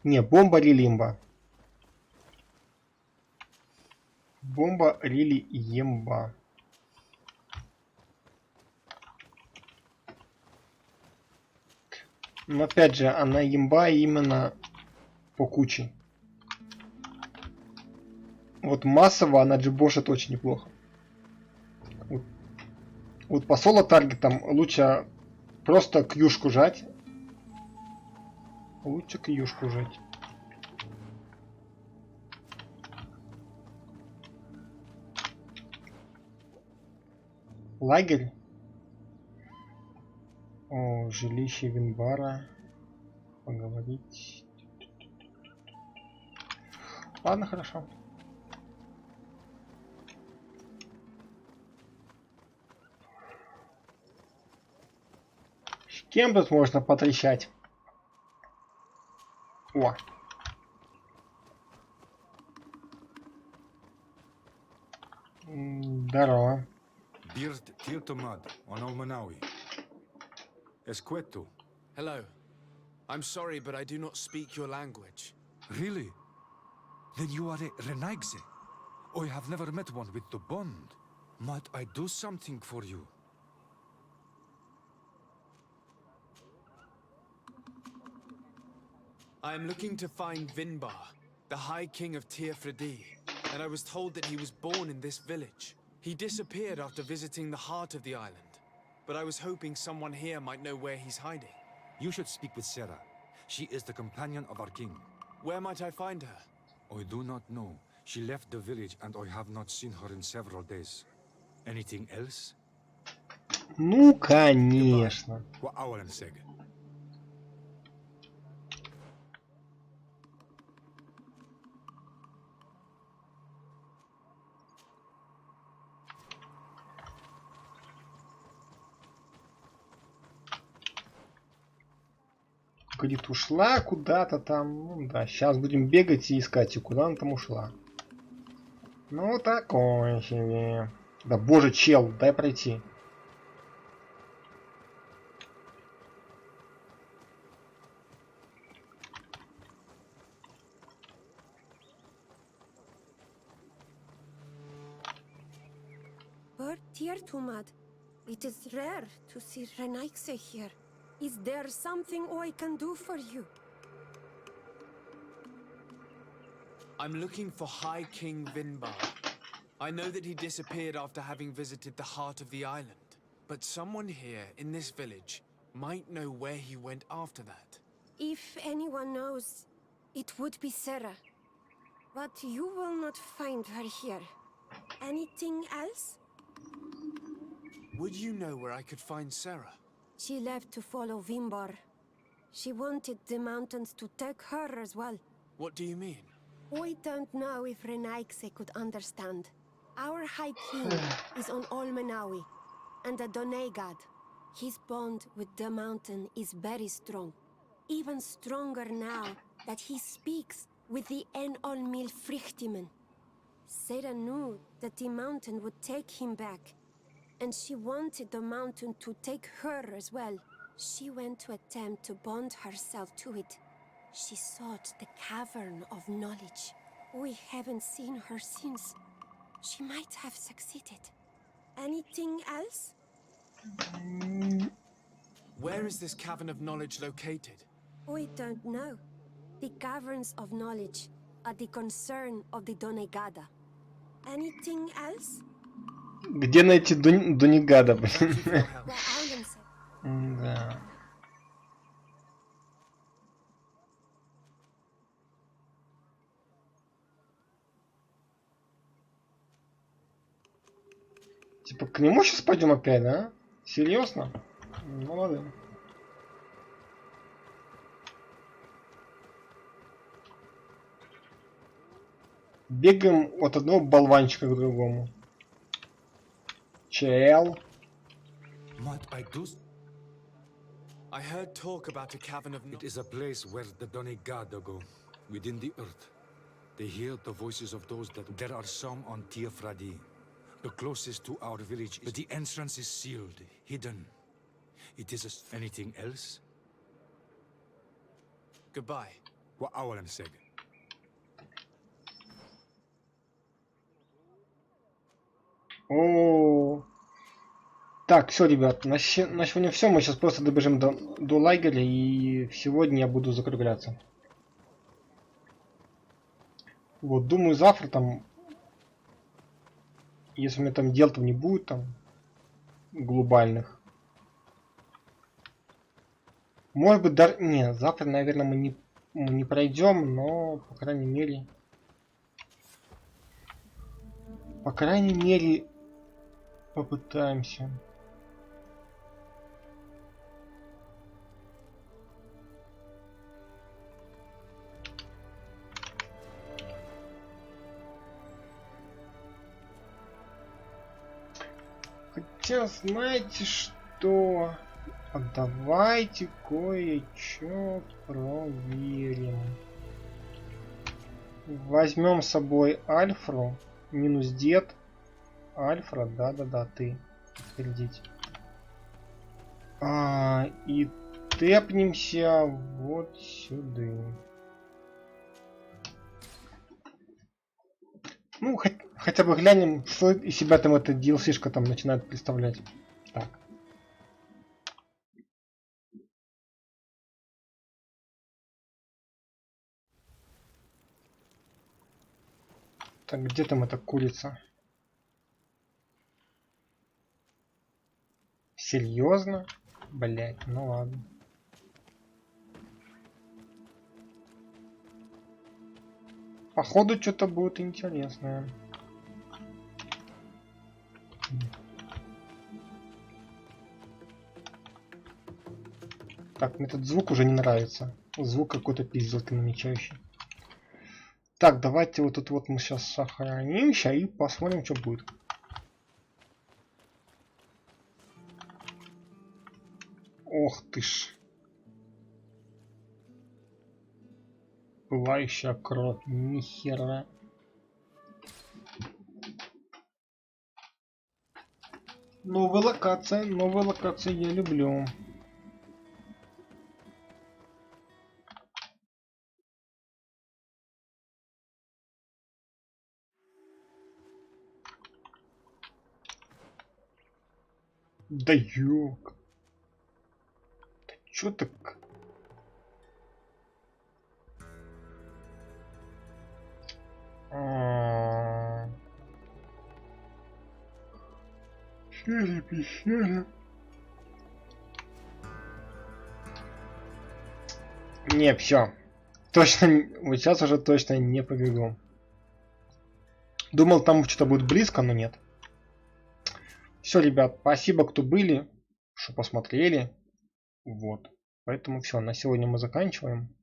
Не, бомба лилимба. Бомба рили емба. Но опять же, она емба именно по куче. Вот массово она джибошит очень неплохо. Вот по соло таргетам лучше просто кьюшку жать. Лучше кьюшку жать. Лагерь. О, жилище Винбара. Поговорить. Ладно, хорошо. С кем тут можно потрещать? О. Здорово.
Bird Tirtomad on Almanawi. Esqueto.
Hello. I'm sorry, but I do not speak your language.
Really? Then you are a Renaigse. I have never met one with the bond. Might I do something for you?
I am looking to find Vinbar, the High King of Tirfredi, and I was told that he was born in this village. He disappeared after visiting the heart of the island, but I was hoping someone here might know where he's hiding.
You should speak with Sarah. She is the companion of our king.
Where might I find her?
I do not know. She left the village and I have not seen her in several days. Anything else?
Ну, конечно. Говорит, ушла куда-то там. Ну да, сейчас будем бегать и искать, и куда она там ушла. Ну, такое себе. Да боже, чел, дай пройти.
Dear Tumad, it is rare to see Renaikse here. Is there something I can do for you?
I'm looking for High King Vinbar. I know that he disappeared after having visited the heart of the island, but someone here in this village might know where he went after that.
If anyone knows, it would be Sarah. But you will not find her here. Anything else?
Would you know where I could find Sarah?
She left to follow Vimbar. She wanted the mountains to take her as well.
What do you mean?
I don't know if Renaikse could understand. Our High King is on Olmenawi, and a Donegad. His bond with the mountain is very strong. Even stronger now that he speaks with the En-Olmil Frichtimen. Sarah knew that the mountain would take him back, and she wanted the mountain to take her as well. She went to attempt to bond herself to it. She sought the Cavern of Knowledge. We haven't seen her since. She might have succeeded. Anything else?
Where is this Cavern of Knowledge located?
We don't know. The Caverns of Knowledge are the concern of the Donegada. Anything else?
Где найти Донегада, блин? Да. Типа к нему сейчас пойдем опять, да? Серьезно? Ну ладно. Бегаем от одного болванчика к другому. Чел.
I heard talk about a cavern of
It is a place where the Donegada go, within the earth. They hear the voices of those that... There are some on Tirfradi, the closest to our village, but the entrance is sealed, hidden. It is a... Anything else?
Goodbye.
What I say?
О. Так, все, ребят, на сегодня все. Мы сейчас просто добежим до лагеря, и сегодня я буду закругляться. Вот, думаю, завтра там, если у меня там дел там не будет там глобальных. Может быть, даже... Не, завтра, наверное, мы не пройдем, но, по крайней мере... попытаемся. Хотя, знаете что? А давайте кое-что проверим. Возьмем с собой Альфру. Минус дед. Альфра, да-да-да, ты. Перейдите. И тэпнемся вот сюда. Ну, хотя бы глянем, что из себя там эта DLC-шка там начинает представлять. Так. Так, где там эта курица? Серьезно? Блять, ну ладно. Походу что-то будет интересное. Так, мне этот звук уже не нравится. Звук какой-то пиздец намечающий. Так, давайте вот тут вот мы сейчас сохранимся и посмотрим, что будет. Ох ты ж. Пылающая кровь. Нихера. Новая локация я люблю. Да ёк. Да чё так? Пещера. Не, все. Точно, вот сейчас уже точно не побегу. Думал, там что-то будет близко, но нет. Все, ребят, спасибо, кто были, что посмотрели. Вот. Поэтому все, на сегодня мы заканчиваем.